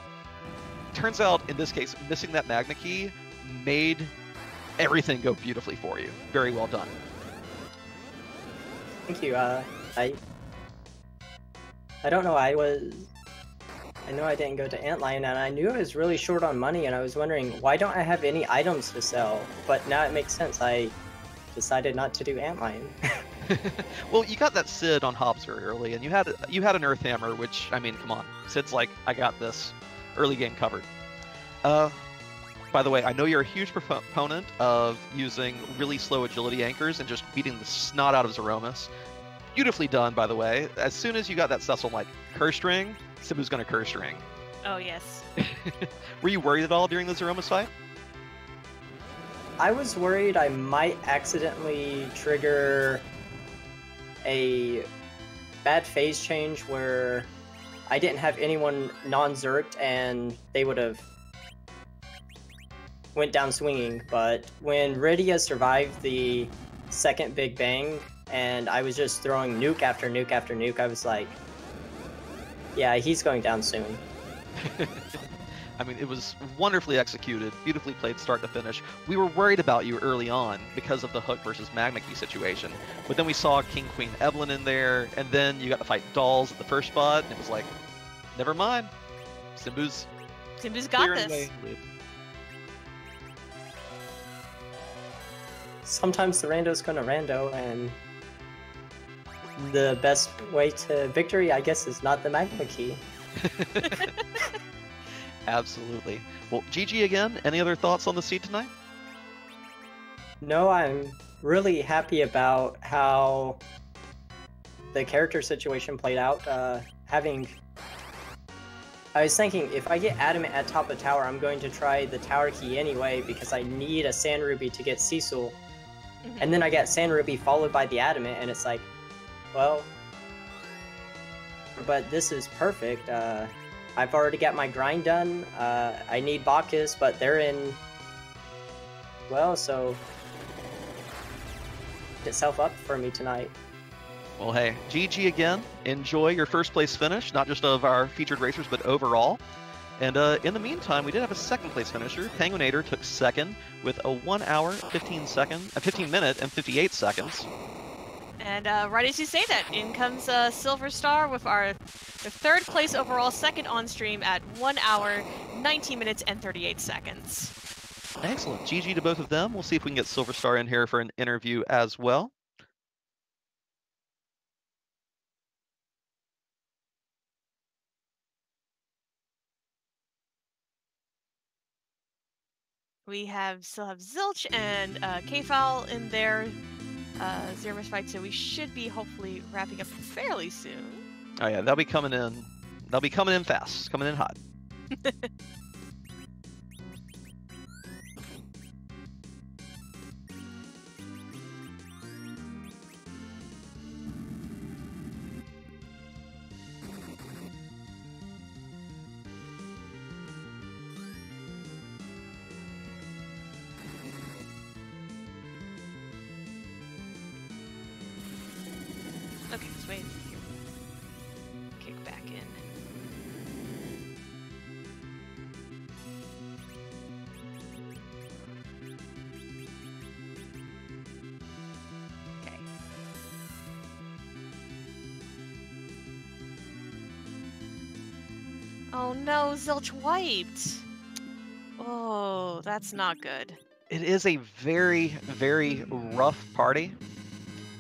S1: turns out, in this case, missing that Magma Key made everything go beautifully for you. Very well done.
S3: Thank you. I don't know. I know I didn't go to Antlion, and I knew I was really short on money, and I was wondering, why don't I have any items to sell? But now it makes sense. I decided not to do Antlion.
S1: Well, you got that Sid on Hobbs very early, and you had an Earth Hammer, which, I mean, come on. Sid's like, I got this. Early game covered. By the way, I know you're a huge proponent of using really slow agility anchors and just beating the snot out of Zeromus. Beautifully done, by the way. As soon as you got that Cecil, like, Cursed Ring, Simbu's gonna Cursed Ring.
S2: Oh, yes.
S1: Were you worried at all during the Zeromus fight?
S3: I was worried I might accidentally trigger a bad phase change where I didn't have anyone non-zerked and they would have went down swinging, but when Rydia survived the second Big Bang and I was just throwing nuke after nuke after nuke, I was like, yeah, he's going down soon.
S1: I mean, it was wonderfully executed, beautifully played start to finish. We were worried about you early on because of the Hook versus Magma Key situation, but then we saw King Queen Evelyn in there, and then you got to fight Dolls at the first spot, and it was like, never mind. Simbu's
S2: Simbu's got
S1: Clearing
S2: this.
S1: way lead.
S3: Sometimes the rando's gonna rando, and the best way to victory, I guess, is not the magma key.
S1: Absolutely. Well, GG again. Any other thoughts on the seed tonight?
S3: No, I'm really happy about how the character situation played out. I was thinking, if I get Adamant at top of tower, I'm going to try the tower key anyway, because I need a Sand Ruby to get Cecil. And then I get Sand Ruby followed by the Adamant, and it's like, well... But this is perfect. I've already got my grind done. I need Bacchus, but they're in... Well, so... itself up for me tonight.
S1: Well, hey, GG again. Enjoy your first place finish, not just of our featured racers, but overall. And in the meantime, we did have a second place finisher. Penguinator took second with a 1 hour, 15 minute and 58 seconds.
S2: And right as you say that, in comes Silver Star with our third place overall, second on stream at 1 hour, 19 minutes and 38 seconds.
S1: Excellent. GG to both of them. We'll see if we can get Silver Star in here for an interview as well.
S2: We still have Zilch and Kfal in their Zeromus fight, so we should be hopefully wrapping up fairly soon.
S1: Oh yeah, they'll be coming in. They'll be coming in fast, coming in hot.
S2: Okay, just wait. Kick back in. Okay. Oh no, Zilch wiped. Oh, that's not good.
S1: It is a very, very rough party.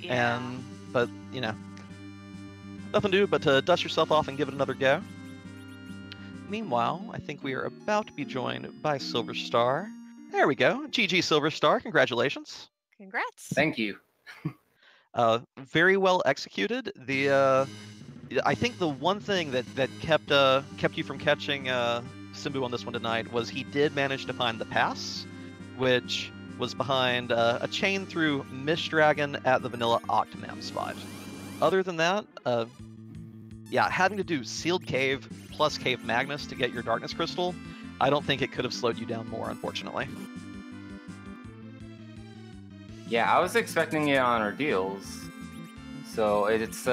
S2: Yeah.
S1: But, you know, nothing to do but to dust yourself off and give it another go. Meanwhile, I think we are about to be joined by Silver Star. There we go. GG Silver Star. Congratulations.
S2: Congrats.
S4: Thank you.
S1: Very well executed. I think the one thing that kept you from catching Simbu on this one tonight was he did manage to find the pass, which was behind a chain through Mist Dragon at the vanilla Octonam spot. Other than that, yeah, having to do Sealed Cave plus Cave Magnus to get your Darkness Crystal, I don't think it could have slowed you down more, unfortunately.
S4: Yeah, I was expecting it on Ordeals, so it's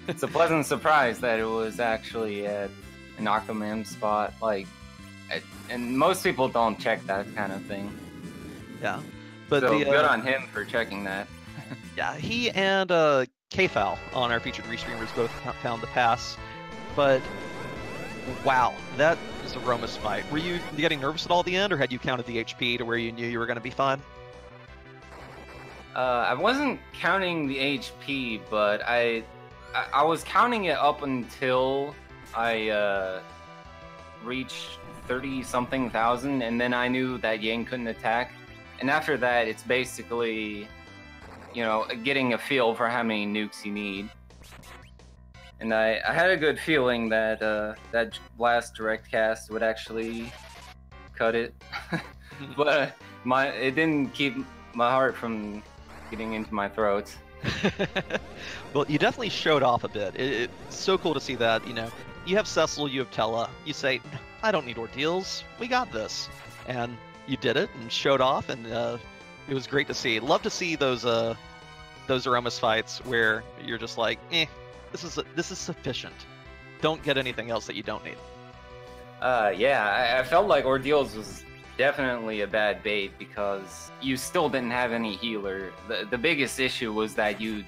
S4: it's a pleasant surprise that it was actually at an Octomam spot. Like, and most people don't check that kind of thing.
S1: Yeah, but
S4: so good on him for checking that.
S1: Yeah, he and Kfal on our featured restreamers both found the pass, but wow, that is a Zeromus fight. Were you getting nervous at all at the end, or had you counted the HP to where you knew you were going to be fine?
S4: I wasn't counting the HP, but I was counting it up until I reached 30-something thousand, and then I knew that Yang couldn't attack. And after that, it's basically, you know, getting a feel for how many nukes you need. And I had a good feeling that that last direct cast would actually cut it, but it didn't keep my heart from getting into my throat.
S1: Well, you definitely showed off a bit. It's so cool to see that, you know, you have Cecil, you have Tella, you say, I don't need Ordeals, we got this. And you did it and showed off, and it was great to see. Love to see those Zeromus fights where you're just like, this is sufficient. Don't get anything else that you don't need.
S4: Yeah, I felt like Ordeals was definitely a bad bait because you still didn't have any healer. The biggest issue was that you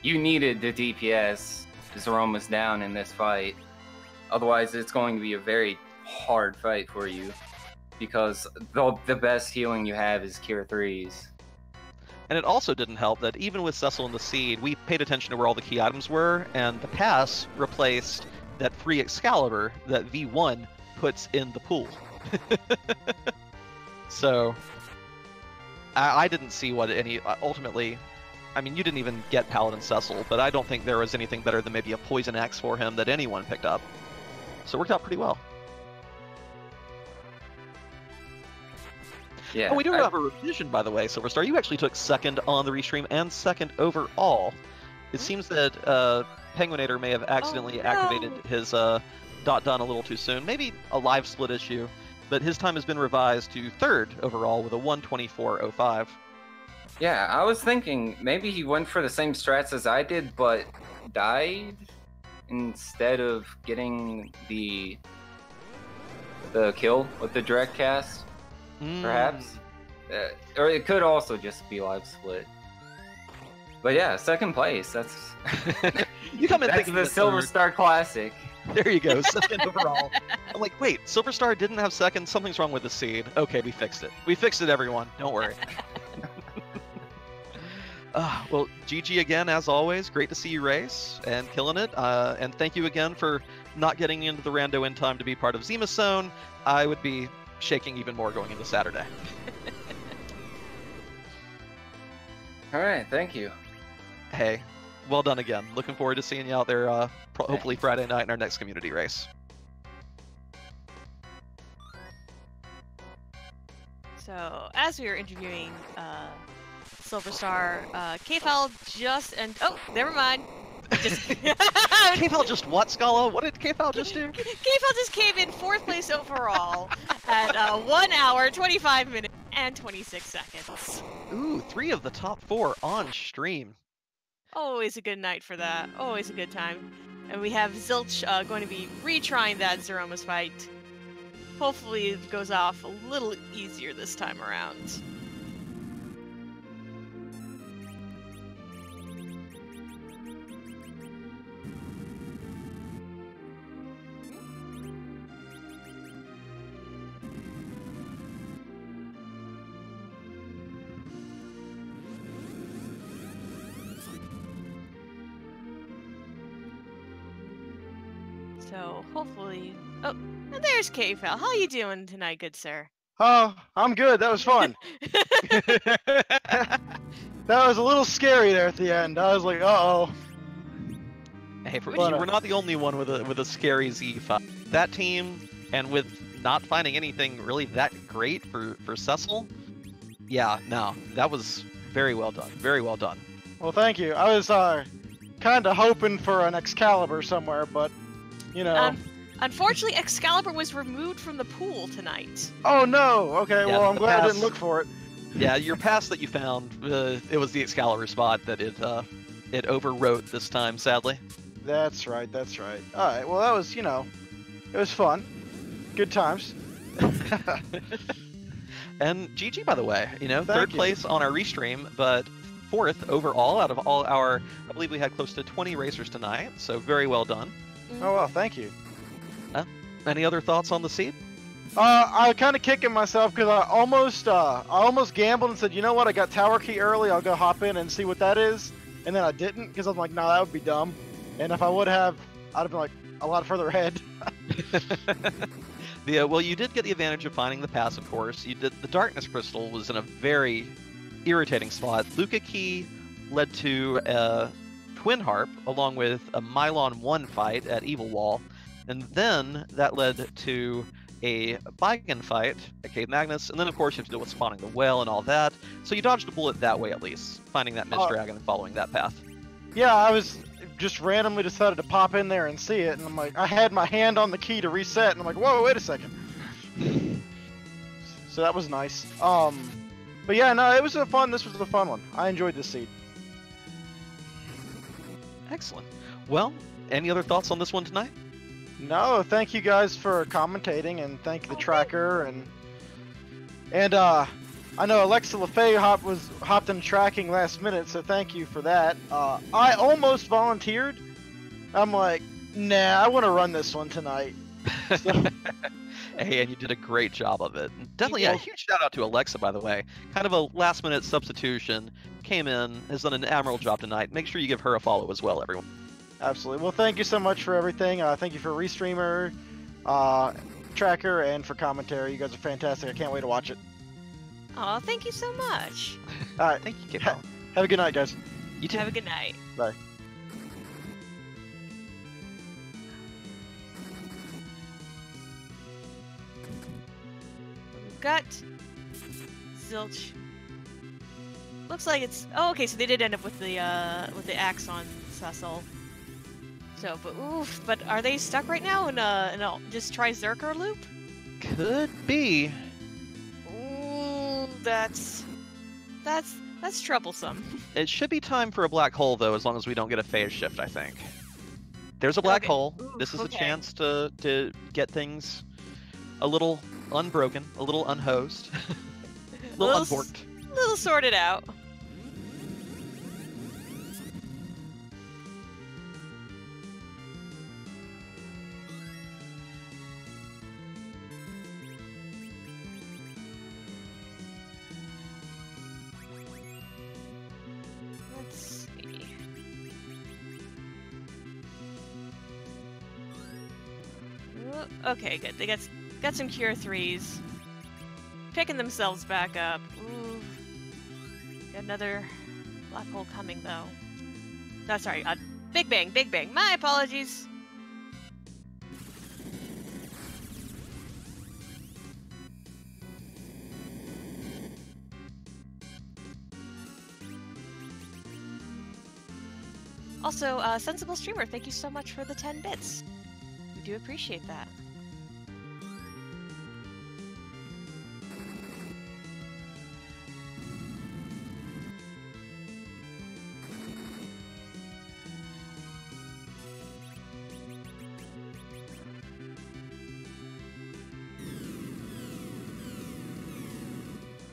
S4: needed the DPS Zeromus down in this fight. Otherwise, it's going to be a very hard fight for you, because the best healing you have is Cure 3s.
S1: And it also didn't help that even with Cecil and the Seed, we paid attention to where all the key items were, and the pass replaced that free Excalibur that V1 puts in the pool. So I didn't see what any ultimately. I mean, you didn't even get Paladin Cecil, but I don't think there was anything better than maybe a Poison Axe for him that anyone picked up. So it worked out pretty well.
S4: Yeah.
S1: Oh, we do have a revision, by the way, Silverstar. You actually took second on the restream and second overall. It seems that Penguinator may have accidentally activated his dot done a little too soon. Maybe a live split issue, but his time has been revised to third overall with a 1:24.05.
S4: Yeah, I was thinking maybe he went for the same strats as I did, but died instead of getting the kill with the direct cast. Perhaps, or it could also just be live split. But yeah, second place. That's
S1: You come in
S4: that's
S1: thinking
S4: the Silver Star Classic.
S1: There you go, second overall. I'm like, wait, Silver Star didn't have second. Something's wrong with the seed. Okay, we fixed it. We fixed it, everyone. Don't worry. Well, GG again, as always. Great to see you race and killing it. And thank you again for not getting into the rando in time to be part of Zeromus Zone. I would be shaking even more going into Saturday.
S4: All right, thank you.
S1: Hey, well done again. Looking forward to seeing you out there, hopefully Friday night in our next community race.
S2: So, as we were interviewing Silver Star, KFL just oh, never mind.
S1: KFL just what, Scala? What did KFL just do?
S2: KFL just came in 4th place overall at 1 hour, 25 minutes, and 26 seconds.
S1: Ooh, 3 of the top 4 on stream.
S2: Always a good night for that. Always a good time. And we have Zilch going to be retrying that Zeromus fight. Hopefully it goes off a little easier this time around. So hopefully, oh, and there's KFL. How you doing tonight, good sir?
S5: Oh, I'm good. That was fun. That was a little scary there at the end. I was like, uh-oh.
S1: Hey, we're not the only one with a scary Z fight. That team, and with not finding anything really that great for Cecil, yeah, no, that was very well done. Very well done.
S5: Well, thank you. I was kind of hoping for an Excalibur somewhere, but, you know.
S2: Unfortunately, Excalibur was removed from the pool tonight.
S5: Oh, no. Okay,
S1: Yeah,
S5: well, I'm glad I didn't
S1: pass-
S5: look for it.
S1: Yeah, your pass that you found, it was the Excalibur spot that it overwrote this time, sadly.
S5: That's right, that's right. All right, well, that was, it was fun. Good times.
S1: And GG, by the way,
S5: Thank
S1: third
S5: you.
S1: place on our restream, but 4th overall out of all our, I believe we had close to 20 racers tonight, so very well done.
S5: Oh, well, thank you.
S1: Any other thoughts on the seed?
S5: I was kind of kicking myself because I almost gambled and said, you know what, I got Tower Key early, I'll go hop in and see what that is. And then I didn't because I'm like, no, that would be dumb. And if I would have, I'd have been like a lot further ahead.
S1: Well, you did get the advantage of finding the pass, of course. You did. The Darkness Crystal was in a very irritating spot. Luca Key led to a Twin Harp, along with a Mylon 1 fight at Evil Wall. And then that led to a Bigan fight at Cave Magnus, and then of course you have to deal with spawning the whale and all that. So you dodged a bullet that way at least, finding that Mist Dragon and following that path.
S5: Yeah, I was just randomly decided to pop in there and see it, and I'm like, I had my hand on the key to reset, and I'm like, whoa, wait a second. So that was nice. But yeah, no, this was a fun one. I enjoyed this seed.
S1: Excellent. Well, any other thoughts on this one tonight?
S5: No, thank you guys for commentating, and thank the tracker, and I know Alexa LaFay hopped in tracking last minute, so thank you for that. I almost volunteered. I'm like, Nah, I want to run this one tonight. So,
S1: Hey, and you did a great job of it. And definitely, yeah,
S5: Well-
S1: huge shout out to Alexa, by the way. Kind of a last minute substitution. Came in, has done an admirable job tonight. Make sure you give her a follow as well, everyone.
S5: absolutely. Well, thank you so much for everything. Thank you for Restreamer, Tracker, and for commentary. You guys are fantastic. I can't wait to watch it.
S2: Oh, thank you so much.
S5: All right.
S1: Thank you, Kippo.
S5: Have a good night, guys.
S1: You too.
S2: Have a good night.
S5: Bye.
S2: We've got Zilch. Looks like it's. Oh, okay. So they did end up with the axe on Cecil. So, but oof. But are they stuck right now in a just try Zerker loop?
S1: Could be.
S2: Ooh, that's troublesome.
S1: It should be time for a black hole, though, as long as we don't get a phase shift, I think. There's a black
S2: Okay.
S1: hole.
S2: Ooh,
S1: This is a
S2: okay.
S1: chance to get things a little unbroken, a little unhosed, a little unborked.
S2: A little sorted out. Let's see. Okay, good. They got some cure 3s. Picking themselves back up. Ooh. Got another black hole coming though. No, sorry. Big Bang, Big Bang. My apologies. Also, Sensible Streamer, thank you so much for the 10 bits. We do appreciate that.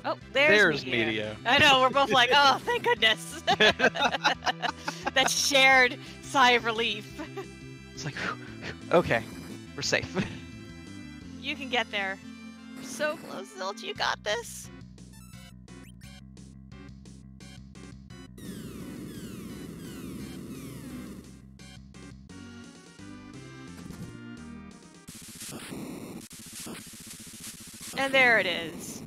S2: Oh, there's
S1: media.
S2: I know, we're both like, oh, thank goodness. That shared sigh of relief.
S1: It's like, whew, whew, okay, we're safe.
S2: You can get there. You're so close, Zilch. You got this. And there it is.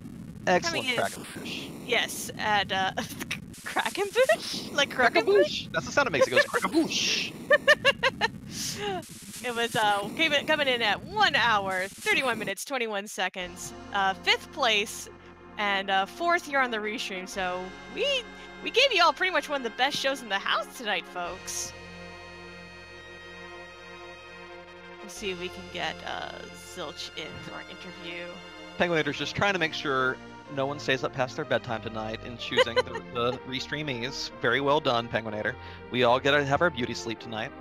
S1: Excellent
S2: in.
S1: Krakenbush.
S2: Yes, at Krakenbush? Like Krakenbush?
S1: That's the sound it makes. It goes Krakenbush.
S2: It was coming in at 1 hour, 31 minutes, 21 seconds. 5th place and 4th here on the restream. So we gave you all pretty much one of the best shows in the house tonight, folks. Let's see if we can get Zilch in for our interview.
S1: Penguinator's just trying to make sure no one stays up past their bedtime tonight in choosing the restreamees. Very well done, Penguinator. We all get to have our beauty sleep tonight.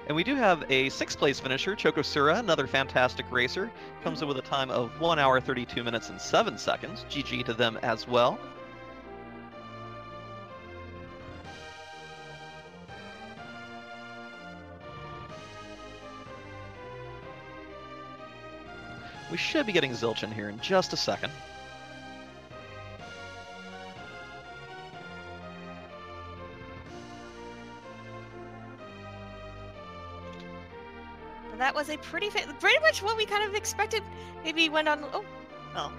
S1: And we do have a 6th place finisher, Chokosura, another fantastic racer. Comes in with a time of 1 hour, 32 minutes, and 7 seconds. GG to them as well. We should be getting Zilch in here in just a second.
S2: And that was a pretty much what we kind of expected. Maybe went on. Oh, well,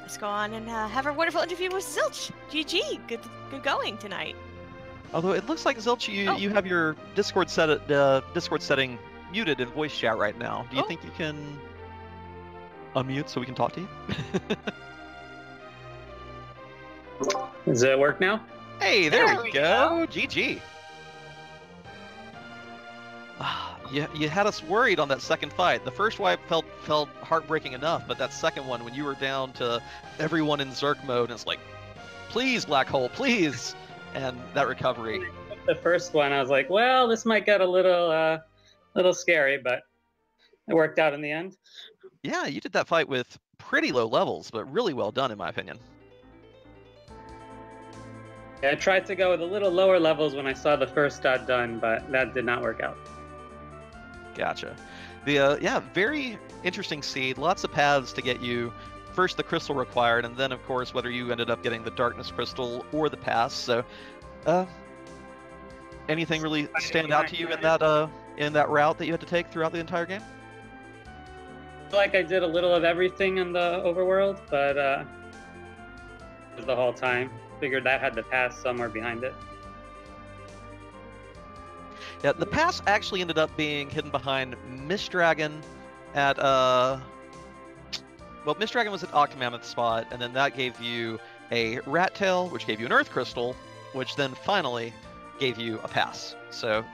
S2: let's go on and have our wonderful interview with Zilch. GG, good going tonight.
S1: Although it looks like Zilch, you have your Discord setting muted in voice chat right now. Do you think you can unmute so we can talk to you?
S6: Does that work now?
S1: Hey, there we go. GG. You had us worried on that second fight. The first wipe felt heartbreaking enough, but that second one, when you were down to everyone in Zerk mode, and it's like, please, black hole, please, and that recovery.
S6: The first one, I was like, well, this might get a little scary, but It worked out in the end.
S1: Yeah, you did that fight with pretty low levels, but really well done in my opinion.
S6: Yeah, I tried to go with a little lower levels when I saw the first dot done, but that did not work out.
S1: Gotcha. The yeah, very interesting seed. Lots of paths to get you first the crystal required, and then of course whether you ended up getting the darkness crystal or the pass. So, anything really stand out to you in that route that you had to take throughout the entire game?
S6: I feel like I did a little of everything in the overworld, but the whole time figured that had to pass somewhere behind it.
S1: Yeah, the pass actually ended up being hidden behind Mist Dragon at well, Mist Dragon was at Octomammoth spot, and then that gave you a Rat Tail, which gave you an Earth Crystal, which then finally gave you a pass. So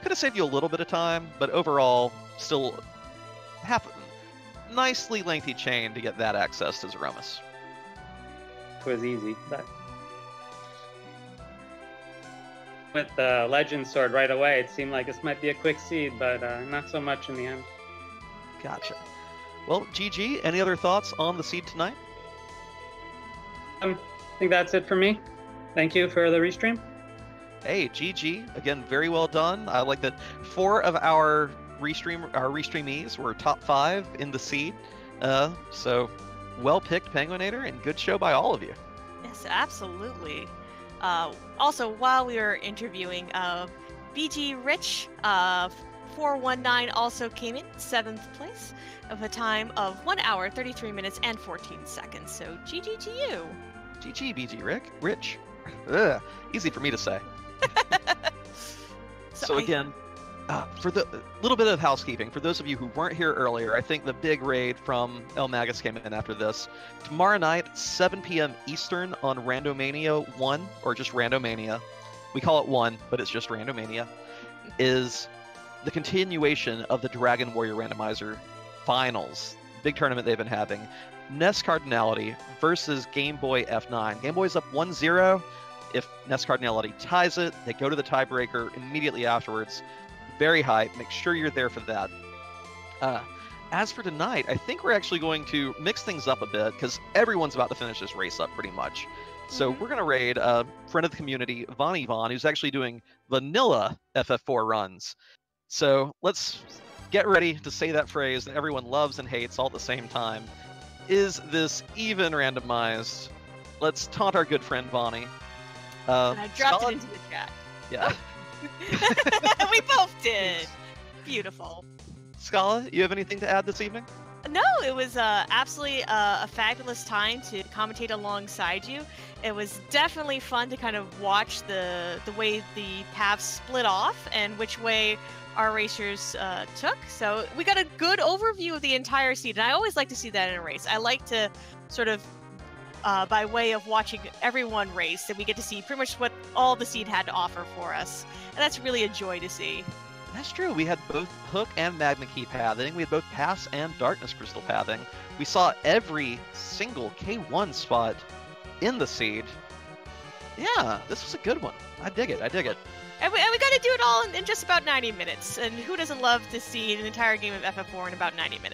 S1: could have saved you a little bit of time, but overall still nicely lengthy chain to get that access to Zeromus.
S6: It was easy, but with the Legend Sword right away, it seemed like this might be a quick seed, but not so much in the end.
S1: Gotcha. Well, GG, any other thoughts on the seed tonight?
S6: I think that's it for me. Thank you for the restream.
S1: Hey, GG, again, very well done. I like that 4 of our restreamees were top 5 in the seed. So well picked, Penguinator, and good show by all of you.
S2: Yes, absolutely. Also, while we were interviewing, BG Rich 419 also came in 7th place of a time of 1 hour, 33 minutes, and 14 seconds. So GG to you.
S1: GG, BG Rich. Ugh, easy for me to say. So again, for the little bit of housekeeping, for those of you who weren't here earlier, I think the big raid from El Magus came in after this. Tomorrow night, 7 p.m. Eastern on Randomania 1, or just Randomania. We call it 1, but it's just Randomania, is the continuation of the Dragon Warrior Randomizer Finals. Big tournament they've been having. Nest Cardinality versus Game Boy F9. Game Boy's up 1-0. If Nest Cardinality ties it, they go to the tiebreaker immediately afterwards. Very hype. Make sure you're there for that. As for tonight, I think we're actually going to mix things up a bit because everyone's about to finish this race up pretty much. So we're going to raid a friend of the community, Von, who's actually doing vanilla FF4 runs. So let's get ready to say that phrase that everyone loves and hates all at the same time. Is this even randomized? Let's taunt our good friend Vonnie.
S2: And I dropped it into the chat.
S1: Yeah.
S2: We both did. Beautiful.
S1: Scala, you have anything to add this evening?
S2: No, it was absolutely a fabulous time to commentate alongside you. It was definitely fun to kind of watch the way the paths split off and which way our racers took. So we got a good overview of the entire seed, and I always like to see that in a race. I like to sort of, by way of watching everyone race, that we get to see pretty much what all the seed had to offer for us. And that's really a joy to see.
S1: That's true. We had both Hook and Magma Key pathing. We had both Pass and Darkness Crystal pathing. We saw every single K1 spot in the seed. Yeah, this was a good one. I dig it.
S2: And we got to do it all in just about 90 minutes. And who doesn't love to see an entire game of FF4 in about 90 minutes?